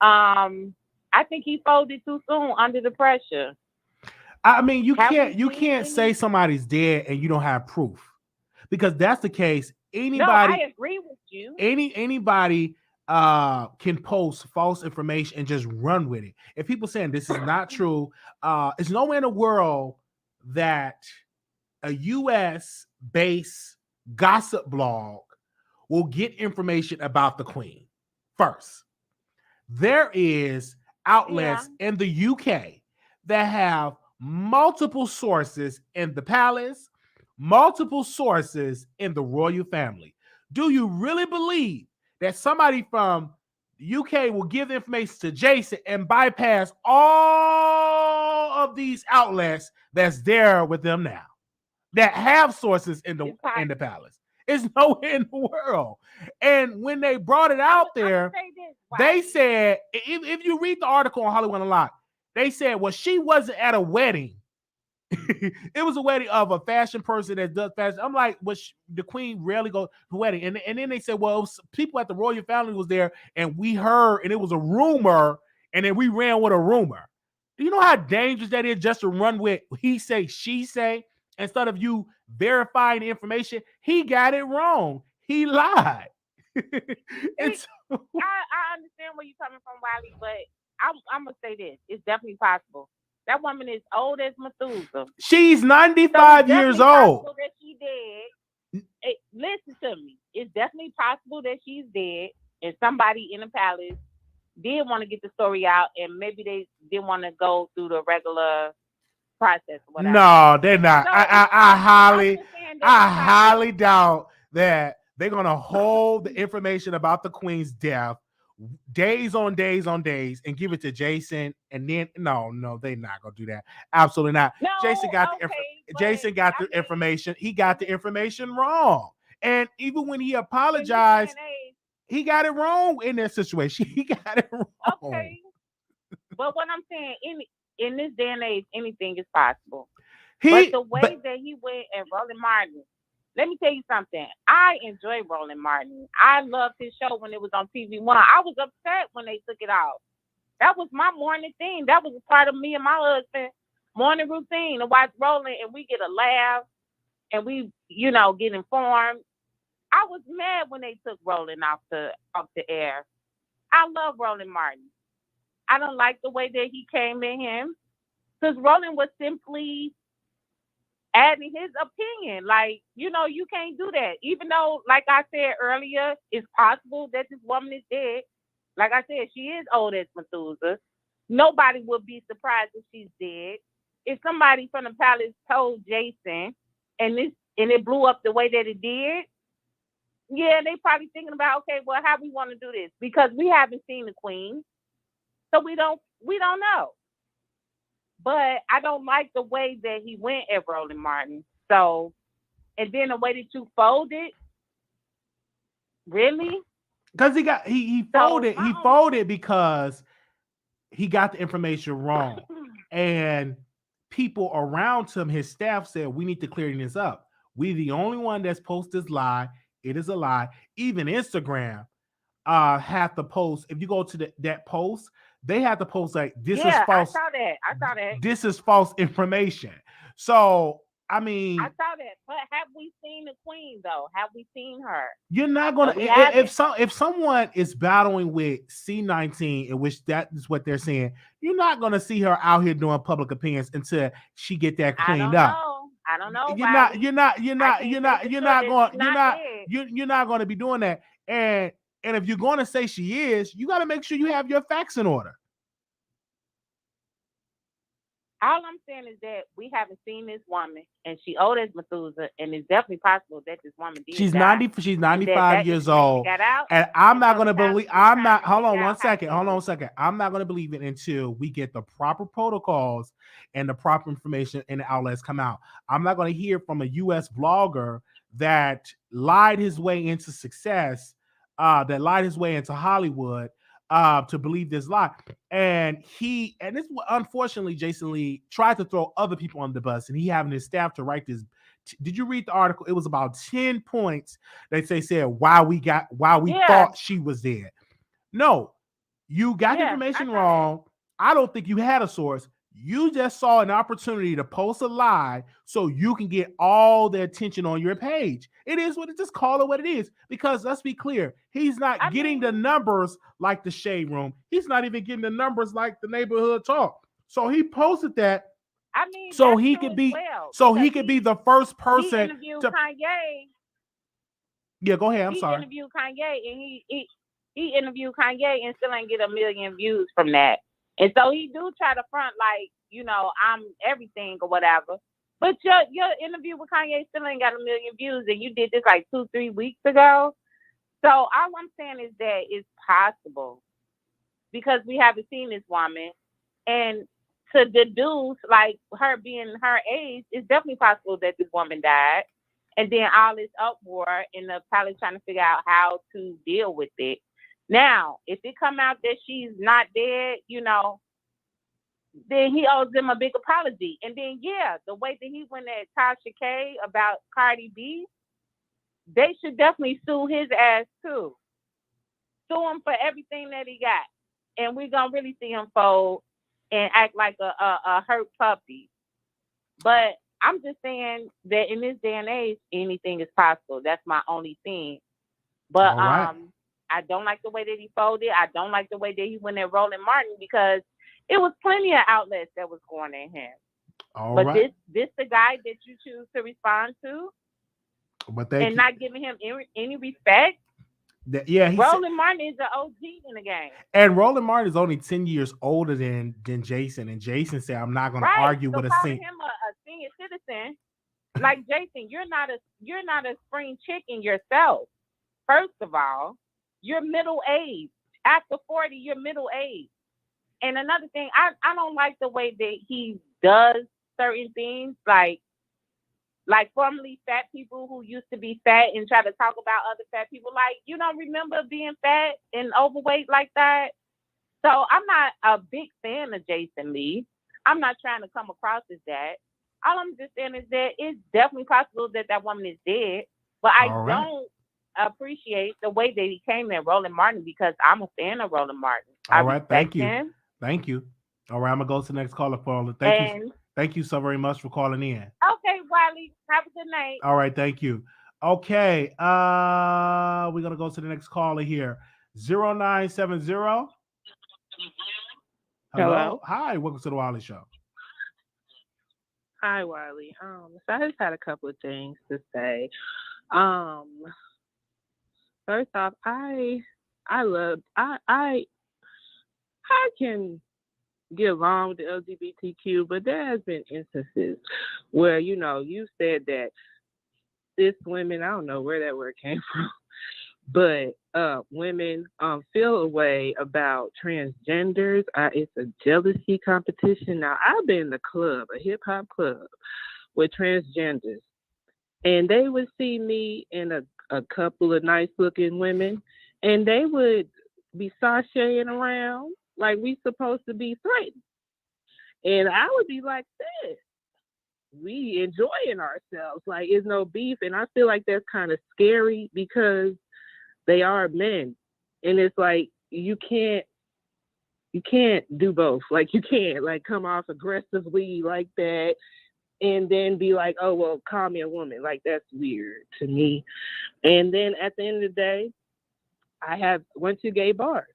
I think he folded too soon under the pressure. I mean, you can't say somebody's dead and you don't have proof, because that's the case. Anybody, no, I agree with you. Anybody can post false information and just run with it. If people saying this is not true, it's nowhere in the world that a U.S. based gossip blog will get information about the queen. First, there is outlets in the UK that have multiple sources in the palace, multiple sources in the royal family. Do you really believe that somebody from the UK will give information to Jason and bypass all of these outlets that's there with them now, that have sources in the palace? It's nowhere in the world. And when they brought it out there, they said, if you read the article on Hollywood Unlocked, they said, well, she wasn't at a wedding. It was a wedding of a fashion person that does fashion. I'm like, the queen rarely goes to the wedding. And then they said, well, people at the royal family was there and we heard, and it was a rumor, and then we ran with a rumor. Do you know how dangerous that is, just to run with he say, she say, instead of you verifying the information? He got it wrong. He lied. I understand where you're coming from, Wiley, but I'm going to say this. It's definitely possible. That woman is old as Methuselah. She's 95 years old. That she dead. Listen to me. It's definitely possible that she's dead, and somebody in the palace did want to get the story out, and maybe they didn't want to go through the regular process or whatever. No, they're not. So, I highly doubt that they're gonna hold the information about the queen's death days on days on days and give it to Jason, and then no, they're not gonna do that. Absolutely not. No, Jason got the information. He got the information wrong, and even when he apologized, he got it wrong in that situation. He got it wrong. Okay, but what I'm saying, in this day and age, anything is possible. But the way that he went at Roland Martin, let me tell you something. I enjoy Roland Martin. I loved his show when it was on TV One. I was upset when they took it off. That was my morning thing. That was a part of me and my husband morning routine to watch Roland, and we get a laugh, and we, get informed. I was mad when they took Roland off the air. I love Roland Martin. I don't like the way that he came at him, because Roland was simply adding his opinion. Like, you can't do that. Even though, like I said earlier, it's possible that this woman is dead. Like I said, she is old as Methuselah. Nobody would be surprised if she's dead. If somebody from the palace told Jason and it blew up the way that it did, Yeah, they probably thinking about, okay, well, how we want to do this, because we haven't seen the queen, so we don't know. But I don't like the way that he went at Roland Martin. So, and then the way that you folded, really? Because he folded because he got the information wrong, and people around him, his staff, said, we need to clear this up. We the only one that's posted this lie. It is a lie. Even Instagram have to post. If you go to that post, they have to post like, this is false. I saw that. This is false information. So I mean, I saw that. But have we seen the queen though? Have we seen her? You're not gonna if someone is battling with C19, in which that is what they're saying, you're not gonna see her out here doing public appearance until she get that cleaned up. I don't know. You're not going to be doing that. And if you're going to say she is, you got to make sure you have your facts in order. All I'm saying is that we haven't seen this woman, and she old as Methuselah, and it's definitely possible that this woman did. She's 95 years old, and I'm not going to believe. Hold on one second. I'm not going to believe it until we get the proper protocols and the proper information and the outlets come out. I'm not going to hear from a U.S. blogger that lied his way into success, that lied his way into Hollywood, to believe this lie. And this unfortunately, Jason Lee tried to throw other people on the bus, and he having his staff to write this. Did you read the article? It was about 10 points that they said why we thought she was dead. No, you got the information wrong. I don't think you had a source. You just saw an opportunity to post a lie so you can get all the attention on your page. It is what it, just call it what it is. Because let's be clear, he's not getting the numbers like the Shade Room. He's not even getting the numbers like the Neighborhood Talk. So he posted that. So he could be the first person he interviewed Kanye. Yeah, go ahead. I'm sorry. He interviewed Kanye, and he interviewed Kanye and still ain't get 1 million views from that. And so he do try to front like, I'm everything or whatever. But your interview with Kanye still ain't got 1 million views, and you did this like 2-3 weeks ago. So all I'm saying is that it's possible, because we haven't seen this woman, and to deduce like her being her age, it's definitely possible that this woman died, and then all this uproar and the pilot trying to figure out how to deal with it. Now, if it come out that she's not dead, then he owes them a big apology. And then, the way that he went at Tasha K about Cardi B, they should definitely sue his ass too. Sue him for everything that he got. And we're going to really see him fold and act like a hurt puppy. But I'm just saying that in this day and age, anything is possible. That's my only thing. But I don't like the way that he folded. I don't like the way that he went at Roland Martin, because it was plenty of outlets that was going at him. This the guy that you choose to respond to, and not giving him any respect. Roland Martin is an OG in the game. And Roland Martin is only 10 years older than Jason. And Jason said, I'm not going to argue with a senior. Him a senior citizen, like Jason, you're not a spring chicken yourself. First of all, you're middle aged. After 40, you're middle aged. And another thing, I don't like the way that he does certain things, like formerly fat people who used to be fat and try to talk about other fat people. Like, you don't remember being fat and overweight like that? So I'm not a big fan of Jason Lee. I'm not trying to come across as that. All I'm just saying is that it's definitely possible that woman is dead, but I don't appreciate the way that he came at Roland Martin, because I'm a fan of Roland Martin. All right, thank you. Thank you. All right, I'm gonna go to the next caller, Paula. Thank you so very much for calling in. Okay, Wiley. Have a good night. All right, thank you. Okay, we're gonna go to the next caller here. 0970. Hello. Hi, welcome to the Wiley Show. Hi, Wiley. So I just had a couple of things to say. First off, I can get along with the LGBTQ, but there has been instances where, you said that cis women, I don't know where that word came from, but women feel a way about transgenders. It's a jealousy competition. Now, I've been in a club, a hip hop club with transgenders, and they would see me and a couple of nice looking women, and they would be sashaying around like we supposed to be threatened. And I would be like, this, we enjoying ourselves. Like, it's no beef. And I feel like that's kind of scary because they are men. And it's like, you can't do both. Like, you can't like come off aggressively like that and then be like, oh, well, call me a woman. Like, that's weird to me. And then at the end of the day, I went to gay bars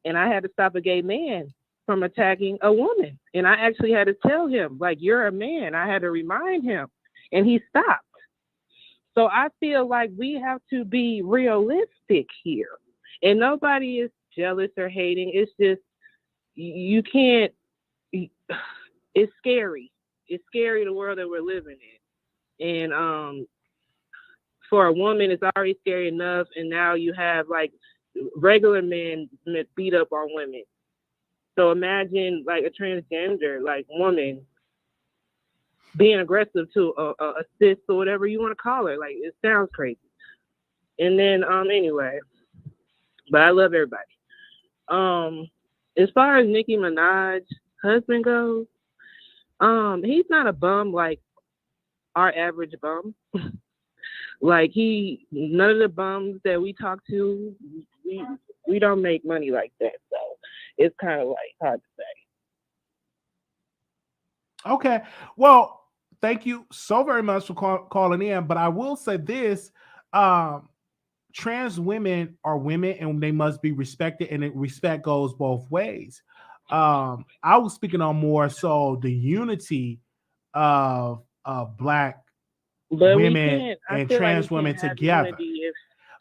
and I had to stop a gay man from attacking a woman. And I actually had to tell him, like, you're a man. I had to remind him, and he stopped. So I feel like we have to be realistic here. And nobody is jealous or hating. It's just, you can't, it's scary. It's scary, the world that we're living in. And for a woman, it's already scary enough. And now you have like regular men beat up on women. So imagine like a transgender like woman being aggressive to a cis or whatever you want to call her. Like, it sounds crazy. And then anyway, but I love everybody. As far as Nicki Minaj husband goes, he's not a bum like our average bum. Like, none of the bums that we talk to, we don't make money like that. So it's kind of like hard to say. Okay. Well, thank you so very much for calling in. But I will say this, trans women are women and they must be respected, and respect goes both ways. I was speaking on more so the unity of Black women and trans women together.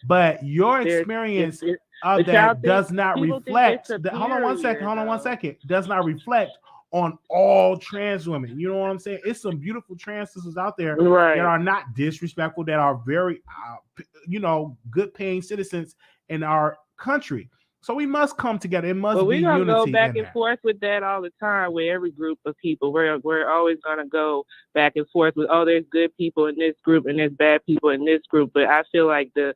But your experience of that does not reflect. Hold on one second. Does not reflect on all trans women. You know what I'm saying? It's some beautiful trans sisters out there that are not disrespectful, that are very, good paying citizens in our country. So we must come together. It must be unity. But we're gonna go back and forth with that all the time with every group of people. We're always gonna go back and forth with, oh, there's good people in this group and there's bad people in this group. But I feel like the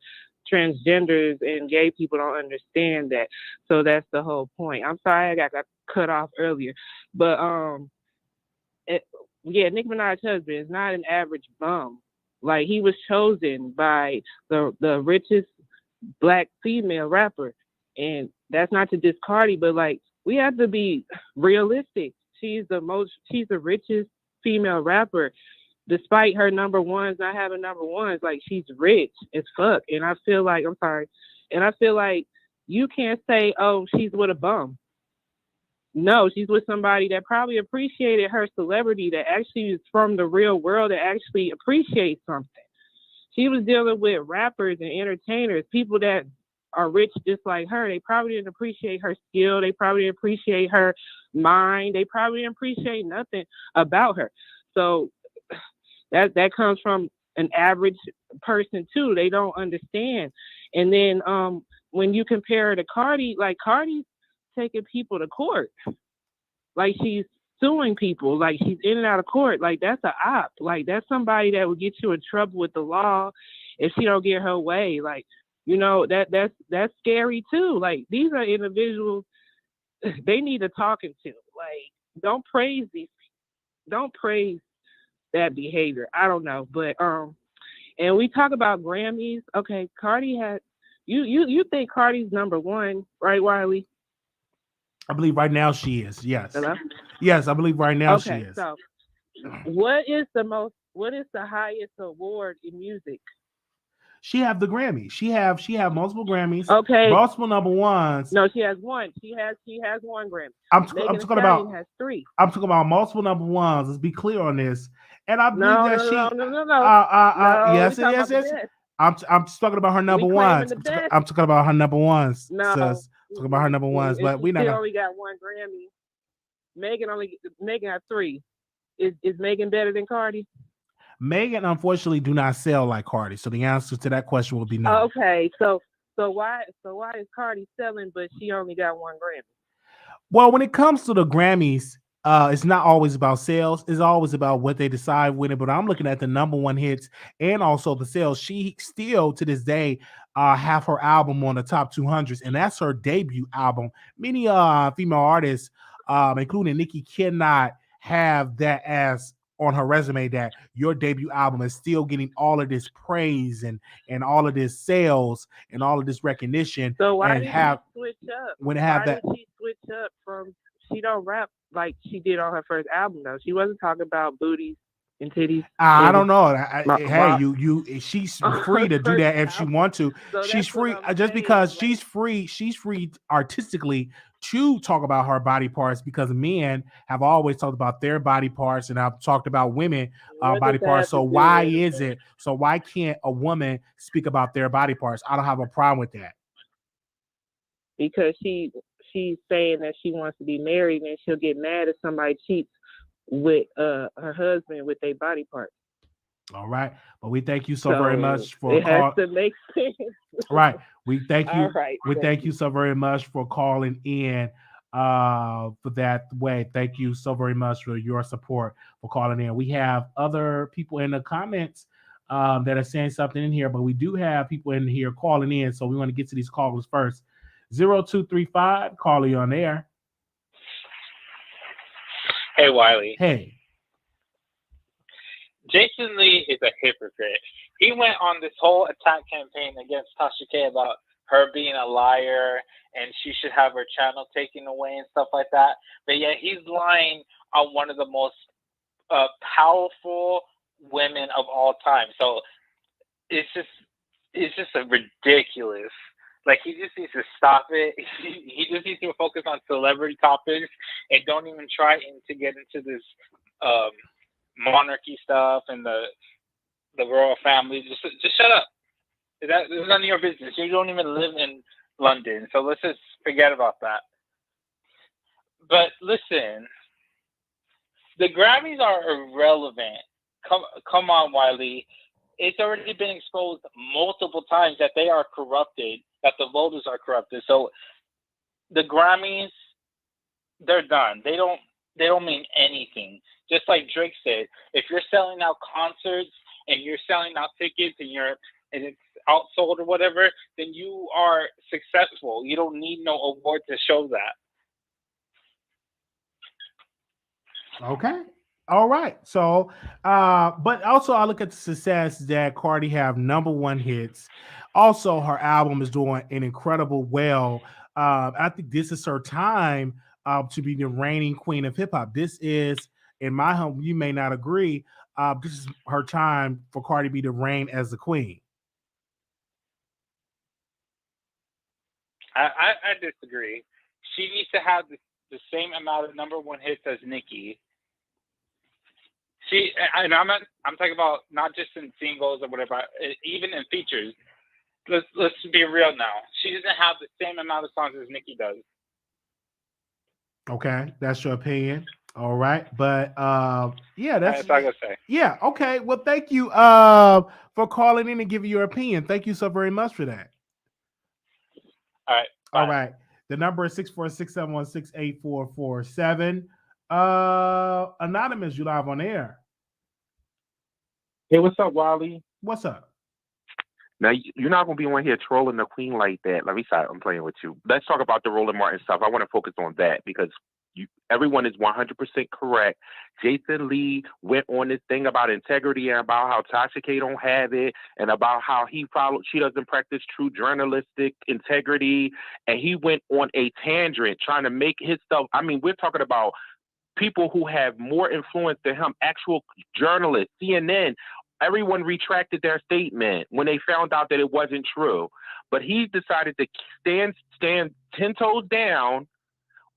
transgenders and gay people don't understand that. So that's the whole point. I'm sorry I got cut off earlier. But Nicki Minaj's husband is not an average bum. Like, he was chosen by the richest Black female rapper. And that's not to diss Cardi, but like, we have to be realistic. She's the richest female rapper, despite her number ones not having number ones. Like, she's rich as fuck. And I feel like, you can't say, oh, she's with a bum. No, she's with somebody that probably appreciated her celebrity, that actually is from the real world, that actually appreciates something. She was dealing with rappers and entertainers, people that are rich just like her. They probably didn't appreciate her skill. They probably didn't appreciate her mind. They probably didn't appreciate nothing about her. So that comes from an average person too. They don't understand. And then when you compare her to Cardi, like, Cardi's taking people to court. Like, she's suing people. Like, she's in and out of court. Like, that's an op. Like, that's somebody that will get you in trouble with the law if she don't get her way. Like, that's scary too. Like, these are individuals, they need a talking to. Like, don't praise these people. Don't praise that behavior. I don't know. But and we talk about Grammys. Okay, Cardi had you think Cardi's number one, right, Wiley? I believe right now she is. Yes. Hello? Yes, I believe right now she is. So what is the highest award in music? She have the Grammy. She have multiple Grammys. Okay. Multiple number ones. No, she has one. She has one Grammy. I'm talking about. Has 3. I'm talking about multiple number ones. Let's be clear on this. And I believe No. Yes. I'm talking about her number ones. I'm talking about her number ones. No. Sis. Talking about her number ones, but we not. She only got 1 Grammy. Megan got 3. Is Megan better than Cardi? Megan, unfortunately, do not sell like Cardi. So the answer to that question will be no. Okay, so why is Cardi selling but she only got 1 Grammy? Well, when it comes to the Grammys, it's not always about sales. It's always about what they decide with it. But I'm looking at the number 1 hits and also the sales. She still, to this day, have her album on the top 200s, and that's her debut album. Many female artists, including Nicki, cannot have that as on her resume that your debut album is still getting all of this praise and all of this sales and all of this recognition. So why and did have she switch up? when it have Why that. did she switch up from? She don't rap like she did on her first album though. She wasn't talking about booties and titties. I don't know. Why- She's free to do that if she want to. So She's that's what free I'm just saying, because like- she's free artistically to talk about her body parts, because men have always talked about their body parts and I've talked about women What body does that parts. have So to do why with is it? So why can't a woman speak about their body parts? I don't have a problem with that. Because she's saying that she wants to be married and she'll get mad if somebody cheats with her husband with their body parts. All right. But we thank you so very much for it has to make sense. Right. We thank you. All right. We thank you so very much for calling in for that way. Thank you so very much for your support for calling in. We have other people in the comments that are saying something in here, but we do have people in here calling in, so we want to get to these callers first. 0235, caller, you on air. Hey, Wiley. Hey. Jason Lee is a hypocrite. He went on this whole attack campaign against Tasha K about her being a liar and she should have her channel taken away and stuff like that. But yet he's lying on one of the most powerful women of all time. So it's just a ridiculous. Like, he just needs to stop it. He just needs to focus on celebrity topics and don't even try to get into this monarchy stuff and the royal family. Just shut up. That's none of your business. You don't even live in London, so let's just forget about that. But listen, the Grammys are irrelevant. Come on, Wiley. It's already been exposed multiple times that they are corrupted, that the voters are corrupted. So the Grammys, they're done. They don't mean anything. Just like Drake said, if you're selling out concerts and you're selling out tickets and it's outsold or whatever, then you are successful. You don't need no award to show that. Okay. All right. So, but also I look at the success that Cardi have number 1 hits. Also, her album is doing an incredible well. I think this is her time to be the reigning queen of hip hop. This is, in my home, you may not agree. This is her time for Cardi B to reign as the queen. I disagree. She needs to have the same amount of number 1 hits as Nicki. I'm talking about not just in singles or whatever, even in features. Let's be real now. She doesn't have the same amount of songs as Nicki does. Okay, that's your opinion. All right, but yeah, that's all I gotta say. Yeah, okay. Well, thank you for calling in and giving your opinion. Thank you so very much for that. All right. Bye. All right. The number is 646-716-8447. Anonymous, you live on air. Hey, what's up, Wiley? What's up? Now, you're not going to be on here trolling the queen like that. Let me stop. I'm playing with you. Let's talk about the Roland Martin stuff. I want to focus on that because everyone is 100% correct. Jason Lee went on this thing about integrity and about how Tasha K don't have it and about how she doesn't practice true journalistic integrity. And he went on a tangent trying to make his stuff. I mean, we're talking about people who have more influence than him, actual journalists, CNN. Everyone retracted their statement when they found out that it wasn't true. But he decided to stand 10 toes down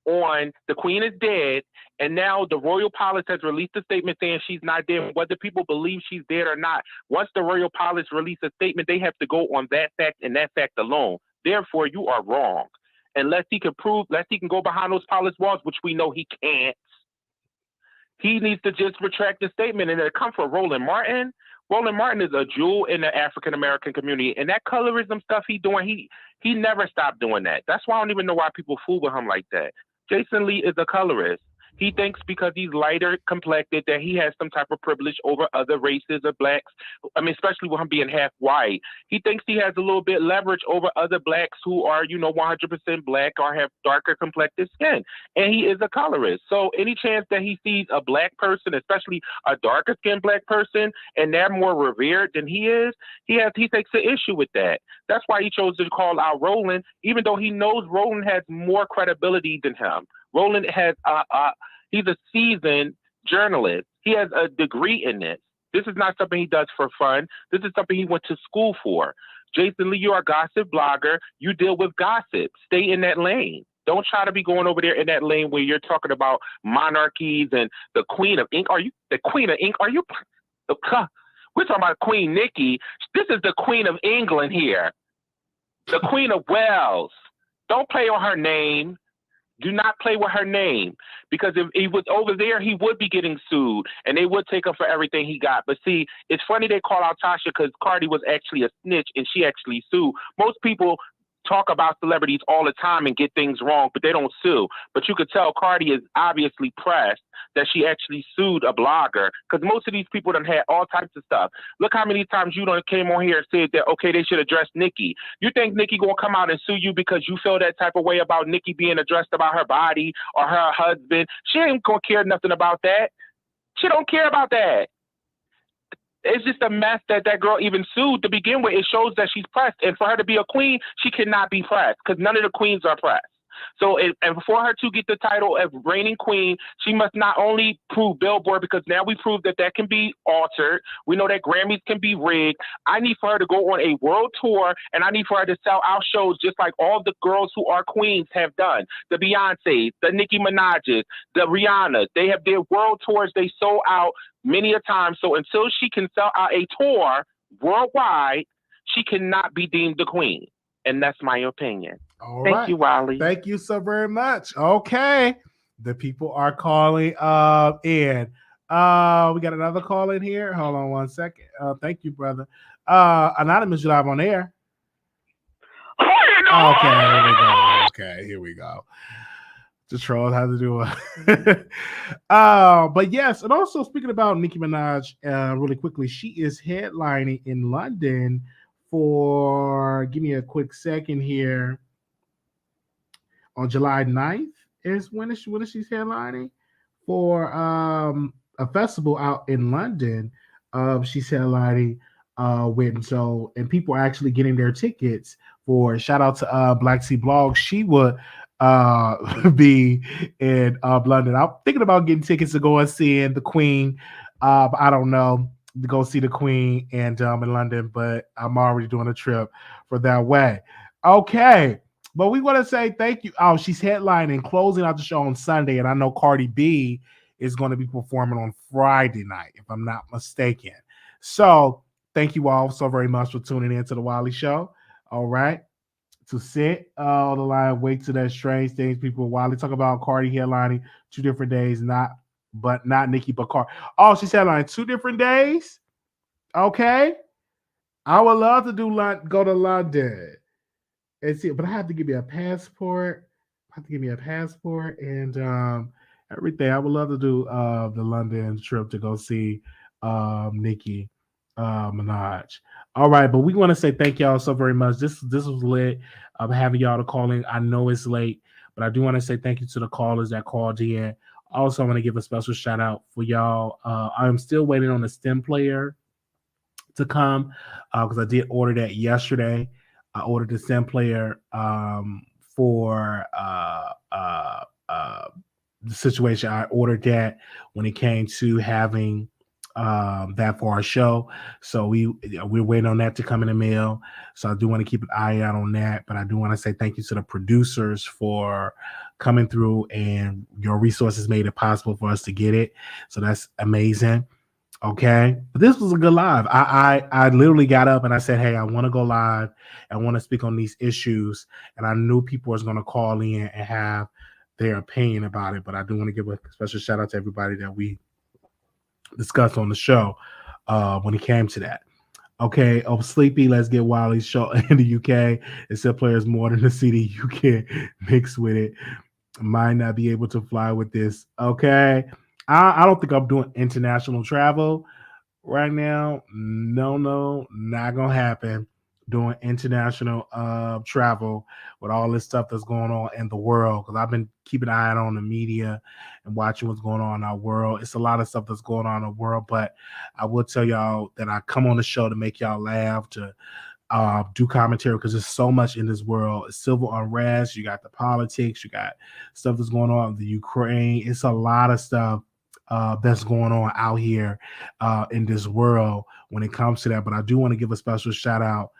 on the queen is dead, and now the royal palace has released a statement saying she's not dead, whether people believe she's dead or not. Once the royal palace release a statement, they have to go on that fact and that fact alone. Therefore, you are wrong. Unless he can go behind those palace walls, which we know he can't, He needs to just retract the statement. And it comes from Roland Martin. Roland Martin is a jewel in the African American community, and that colorism stuff he doing, he never stopped doing that. That's why I don't even know why people fool with him like that. Jason Lee is a colorist. He thinks because he's lighter complected that he has some type of privilege over other races or blacks. I mean, especially with him being half white. He thinks he has a little bit leverage over other blacks who are, 100% black or have darker complected skin. And he is a colorist. So any chance that he sees a black person, especially a darker skinned black person, and they're more revered than he is, he takes an issue with that. That's why he chose to call out Roland, even though he knows Roland has more credibility than him. Roland has he's a seasoned journalist. He has a degree in this. This is not something he does for fun. This is something he went to school for. Jason Lee, you're a gossip blogger. You deal with gossip. Stay in that lane. Don't try to be going over there in that lane where you're talking about monarchies and the Queen of Ink. Are you the Queen of Ink? Are you? We're talking about Queen Nicki. This is the Queen of England here. The Queen of Wales. Don't play on her name. Do not play with her name, because if he was over there, he would be getting sued, and they would take him for everything he got. But see, it's funny they call out Tasha because Cardi was actually a snitch, and she actually sued. Most people talk about celebrities all the time and get things wrong, but they don't sue. But you could tell Cardi is obviously pressed that she actually sued a blogger, because most of these people done had all types of stuff. Look how many times you done came on here and said that, okay, they should address Nicki. You think Nicki gonna come out and sue you because you feel that type of way about Nicki being addressed about her body or her husband? She ain't gonna care nothing about that. She don't care about that. It's just a mess that girl even sued to begin with. It shows that she's pressed. And for her to be a queen, she cannot be pressed because none of the queens are pressed. So, and for her to get the title of reigning queen, she must not only prove Billboard, because now we prove that can be altered. We know that Grammys can be rigged. I need for her to go on a world tour, and I need for her to sell out shows just like all the girls who are queens have done. The Beyoncés, the Nicki Minaj's, the Rihanna. They have their world tours. They sold out many a time. So until she can sell out a tour worldwide, she cannot be deemed the queen. And that's my opinion. Thank you, Wiley. Thank you so very much. Okay. The people are calling in. We got another call in here. Hold on one second. Thank you, brother. Anonymous, you live on air. Okay, here we go. The trolls have to do it. But yes, and also speaking about Nicki Minaj, really quickly, she is headlining in London for, give me a quick second here, on July 9th is when she's headlining for a festival out in London. She's headlining and people are actually getting their tickets for, shout out to Black Sea Blog. She would be in London. I'm thinking about getting tickets to go and see the Queen. But I don't know, to go see the Queen and in London, but I'm already doing a trip for that way. Okay. But we want to say thank you. Oh, she's headlining, closing out the show on Sunday. And I know Cardi B is going to be performing on Friday night, if I'm not mistaken. So thank you all so very much for tuning in to the Wiley Show. All right. To sit on the line, wait to that strange things. People, Wiley talk about Cardi headlining 2 different days, not Nicki, but Cardi. Oh, she's headlining 2 different days. Okay. I would love to go to London. And see, but I have to give you a passport. And everything. I would love to do the London trip to go see Nicki Minaj. All right, but we want to say thank y'all so very much. This was lit. Having y'all to call in. I know it's late, but I do want to say thank you to the callers that called in. Also, I want to give a special shout out for y'all. I'm still waiting on the stem player to come because I did order that yesterday. I ordered the stem player for the situation. I ordered that when it came to having that for our show. So we're waiting on that to come in the mail. So I do want to keep an eye out on that. But I do want to say thank you to the producers for coming through, and your resources made it possible for us to get it. So that's amazing. Okay, but this was a good live. I literally got up and I said, hey, I want to go live. I want to speak on these issues. And I knew people was going to call in and have their opinion about it. But I do want to give a special shout out to everybody that we discuss on the show when it came to that. Okay, Sleepy, let's get Wiley Show in the UK. It said players more than the CD you can mix with it. Might not be able to fly with this. Okay. I don't think I'm doing international travel right now. No, not gonna happen. Doing international travel with all this stuff that's going on in the world, because I've been keeping an eye on the media and watching what's going on in our world. It's a lot of stuff that's going on in the world, but I will tell y'all that I come on the show to make y'all laugh, to do commentary, because there's so much in this world. It's civil unrest, you got the politics, you got stuff that's going on in the Ukraine. It's a lot of stuff that's going on out here in this world when it comes to that. But I do want to give a special shout out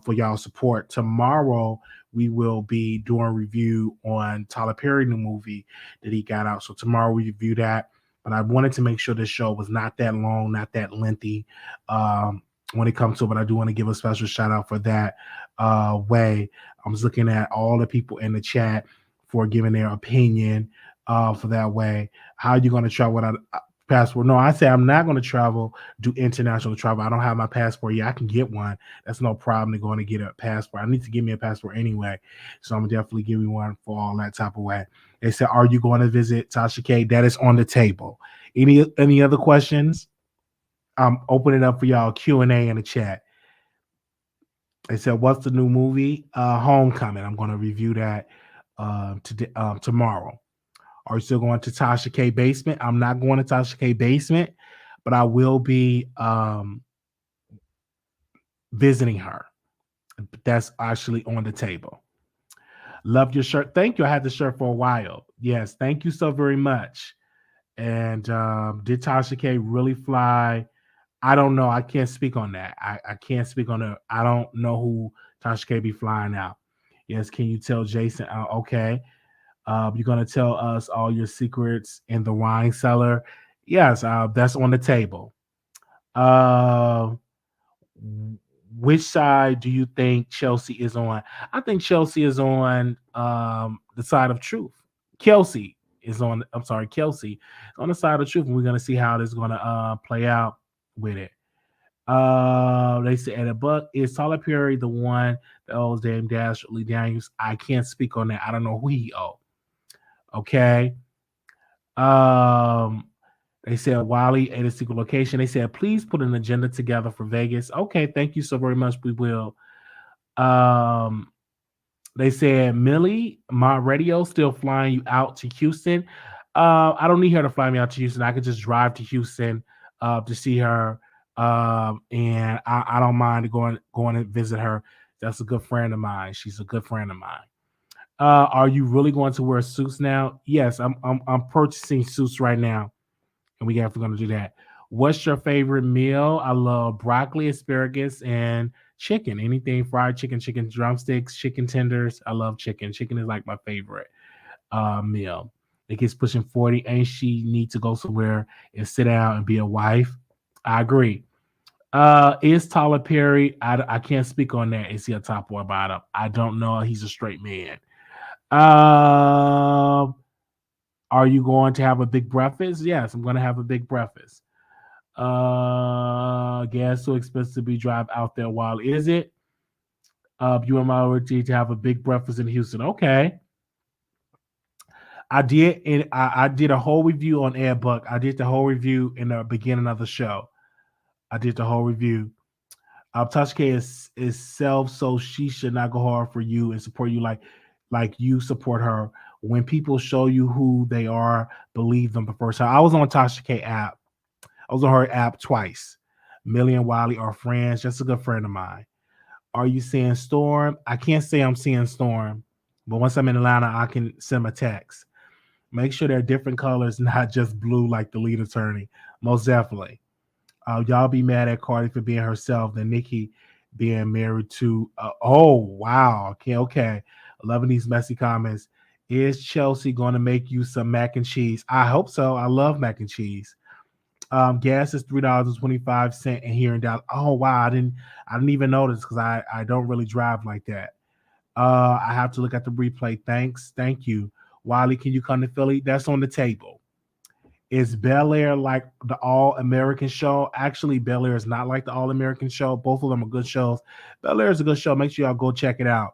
for y'all support. Tomorrow we will be doing a review on Tyler Perry new movie that he got out. So tomorrow we review that. But I wanted to make sure this show was not that long, not that lengthy when it comes to it. But I do want to give a special shout out for that way. I was looking at all the people in the chat for giving their opinion for that way. How are you going to travel without a passport? No, I say I'm not going to travel, do international travel. I don't have my passport yet. I can get one. That's no problem to going to get a passport. I need to give me a passport anyway. So I'm definitely giving one for all that type of way. They said, are you going to visit Tasha K? That is on the table. Any other questions? Open it up for y'all Q&A in the chat. They said, what's the new movie? Homecoming. I'm going to review that tomorrow. Are you still going to Tasha K basement? I'm not going to Tasha K basement, but I will be visiting her. That's actually on the table. Love your shirt. Thank you. I had the shirt for a while. Yes, thank you so very much. And did Tasha K really fly? I don't know. I can't speak on that. I can't speak on it. I don't know who Tasha K be flying out. Yes, can you tell Jason? Okay. You're going to tell us all your secrets in the wine cellar. Yes, that's on the table. Which side do you think Chelsea is on? I think Chelsea is on the side of truth. Kelsey is on the side of truth, and we're going to see how this is going to play out with it. They say at a buck, is Tyler Perry the one that owes Dame Dash Lee Daniels? I can't speak on that. I don't know who he owes. Okay. They said Wiley at a secret location. They said, please put an agenda together for Vegas. Okay, thank you so very much. We will. They said, Millie, my radio still flying you out to Houston. I don't need her to fly me out to Houston. I could just drive to Houston to see her. And I don't mind going and visit her. That's a good friend of mine. She's a good friend of mine. Are you really going to wear suits now? Yes, I'm purchasing suits right now, and we have to going to do that. What's your favorite meal? I love broccoli, asparagus, and chicken. Anything fried chicken, chicken drumsticks, chicken tenders. I love chicken. Chicken is like my favorite meal. It gets pushing 40. Ain't she need to go somewhere and sit down and be a wife? I agree. Is Tyler Perry? I can't speak on that. Is he a top or bottom? I don't know. He's a straight man. Are you going to have a big breakfast? Yes, I'm going to have a big breakfast. Gas so expensive to be drive out there. While is it? You and my already to have a big breakfast in Houston. Okay. I did, and I did a whole review on Airbuck. I did the whole review in the beginning of the show. I did the whole review. Tasha K is self, so she should not go hard for you and support you like you support her. When people show you who they are, believe them the first time. I was on Tasha K app. I was on her app twice. Millie and Wiley are friends. Just a good friend of mine. Are you seeing Storm? I can't say I'm seeing Storm, but once I'm in Atlanta, I can send a text. Make sure they're different colors, not just blue like the lead attorney. Most definitely. Y'all be mad at Cardi for being herself than Nicki being married to. Oh, wow. Okay. Loving these messy comments. Is Chelsea going to make you some mac and cheese? I hope so. I love mac and cheese. Gas is $3.25 and here in Dallas. Oh, wow. I didn't even notice because I don't really drive like that. I have to look at the replay. Thank you. Wiley, can you come to Philly? That's on the table. Is Bel Air like the All American show? Actually, Bel Air is not like the All American show. Both of them are good shows. Bel Air is a good show. Make sure y'all go check it out.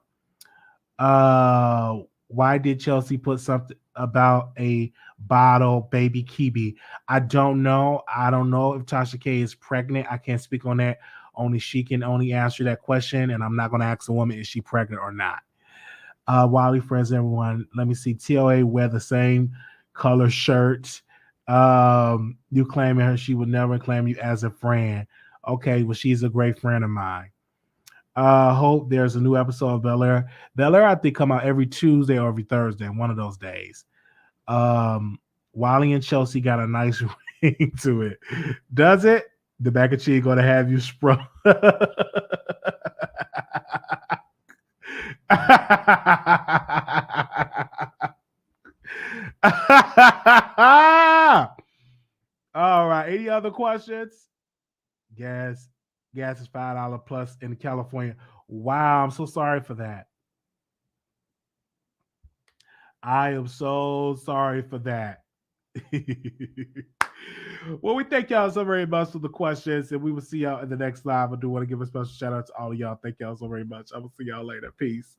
Why did Chelsea put something about a bottle baby Kibi? I don't know. I don't know if Tasha K is pregnant. I can't speak on that. Only she can only answer that question, and I'm not going to ask a woman is she pregnant or not. Wiley friends, everyone. Let me see. TOA wear the same color shirts. You claiming her, she would never claim you as a friend. Okay, well, she's a great friend of mine. Hope there's a new episode of Bel Air. Bel Air, I think, come out every Tuesday or every Thursday, one of those days. Wiley and Chelsea got a nice ring to it. Does it? The mac and cheese gonna have you sprung. All right. Any other questions? Gas is $5 plus in California. Wow, I'm so sorry for that. I am so sorry for that. Well, we thank y'all so very much for the questions, and we will see y'all in the next live. I do want to give a special shout out to all of y'all. Thank y'all so very much. I will see y'all later. Peace.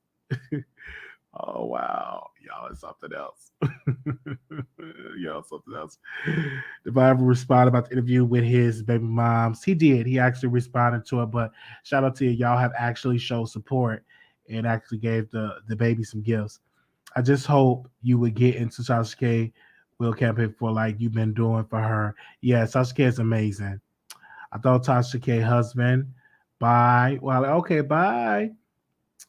Oh, wow. Y'all is something else. Y'all something else. If I ever respond about the interview with his baby moms, he did. He actually responded to it, but shout out to you. Y'all have actually showed support and actually gave the baby some gifts. I just hope you would get into Tasha K Will campaign for like you've been doing for her. Yeah, Tasha K is amazing. I thought Tasha K husband. Bye. Well, okay, bye.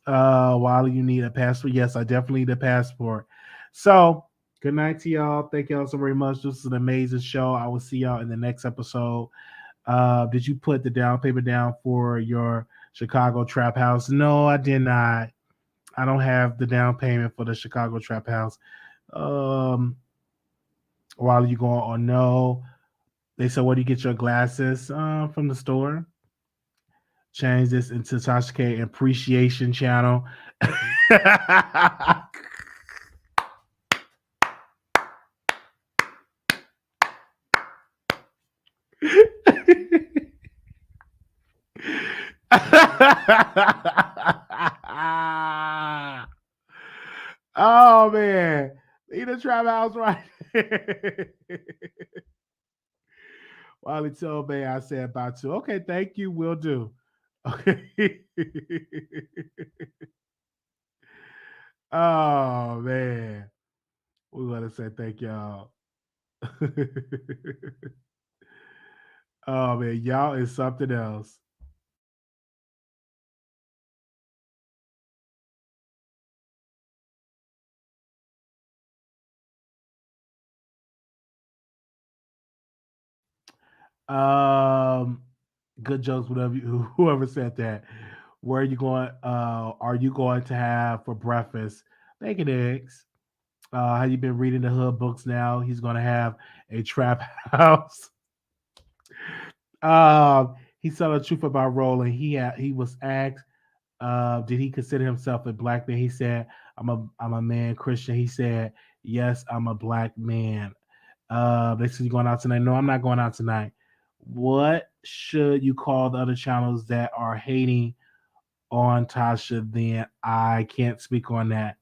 Wiley, you need a passport. Yes, I definitely need a passport. So good night to y'all. Thank y'all so very much. This is an amazing show. I will see y'all in the next episode. Did you put the down payment down for your Chicago Trap House? No, I did not. I don't have the down payment for the Chicago Trap House. While you going on, no. They said, where do you get your glasses? From the store. Change this into Tasha K Appreciation Channel. Oh man, leave the trap house right. Wiley told me I said about to. Okay, thank you. Will do. Okay. Oh man, we want to say thank y'all. Oh man, y'all is something else. Good jokes, whatever. Whoever said that. Where are you going? Are you going to have for breakfast? Bacon eggs. Have you been reading the hood books now? He's going to have a trap house. He said the truth about Roland. He was asked, did he consider himself a black man? He said, I'm a man Christian. He said, yes, I'm a black man. They said you going out tonight. No, I'm not going out tonight. What should you call the other channels that are hating on Tasha? Then I can't speak on that.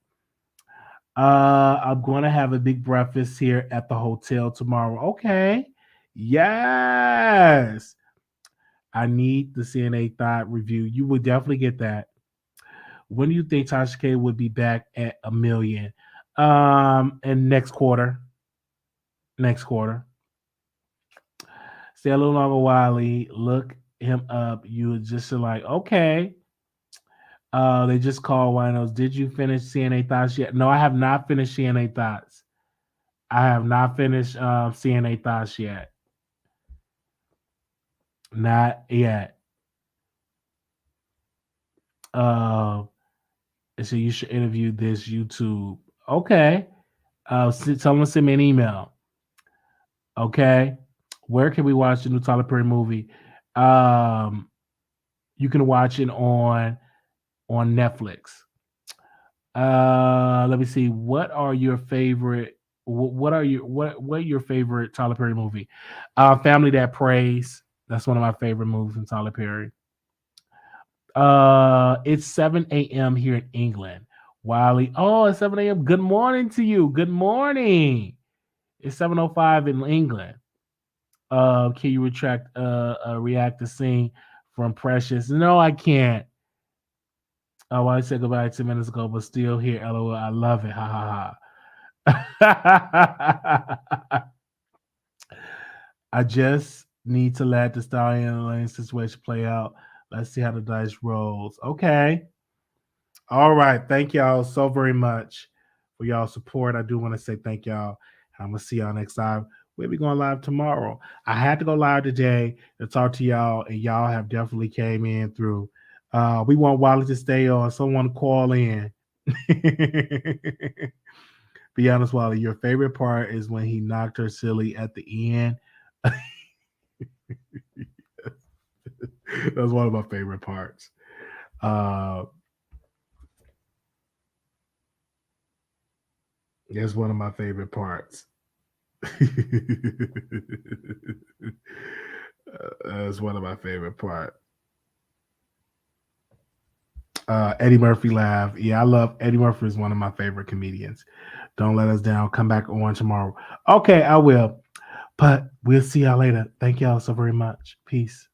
I'm going to have a big breakfast here at the hotel tomorrow. Okay. Yes. I need the CNA thought review. You will definitely get that. When do you think Tasha K would be back at 1 million? And next quarter. Next quarter. Stay a little longer, Wiley. Look him up. You just like, okay. They just called Winos. Did you finish CNA Thoughts yet? No, I have not finished CNA Thoughts. I have not finished CNA Thoughts yet. Not yet. So you should interview this YouTube. Okay. Tell them to send me an email. Okay. Where can we watch the new Tyler Perry movie? You can watch it on Netflix. Let me see. What are your favorite what are your favorite Tyler Perry movie? Family That Prays. That's one of my favorite movies from Tyler Perry. It's 7 a.m. here in England. Wiley, it's 7 a.m. Good morning to you. Good morning. It's 7:05 in England. Can you react to scene from Precious? No, I can't. I said goodbye 10 minutes ago, but still here. LOL. I love it. Ha ha ha. I just need to let the Stallion Lane situation play out. Let's see how the dice rolls. Okay. All right. Thank y'all so very much for y'all support. I do want to say thank y'all. I'm going to see y'all next time. We'll be going live tomorrow. I had to go live today to talk to y'all, and y'all have definitely came in through. We want Wiley to stay on. Someone call in. Be honest, Wiley, your favorite part is when he knocked her silly at the end. That's one of my favorite parts. That's one of my favorite parts. That's one of my favorite parts. Eddie Murphy laugh. Yeah, I love Eddie Murphy is one of my favorite comedians. Don't let us down. Come back on tomorrow. Okay, I will. But we'll see y'all later. Thank y'all so very much. Peace.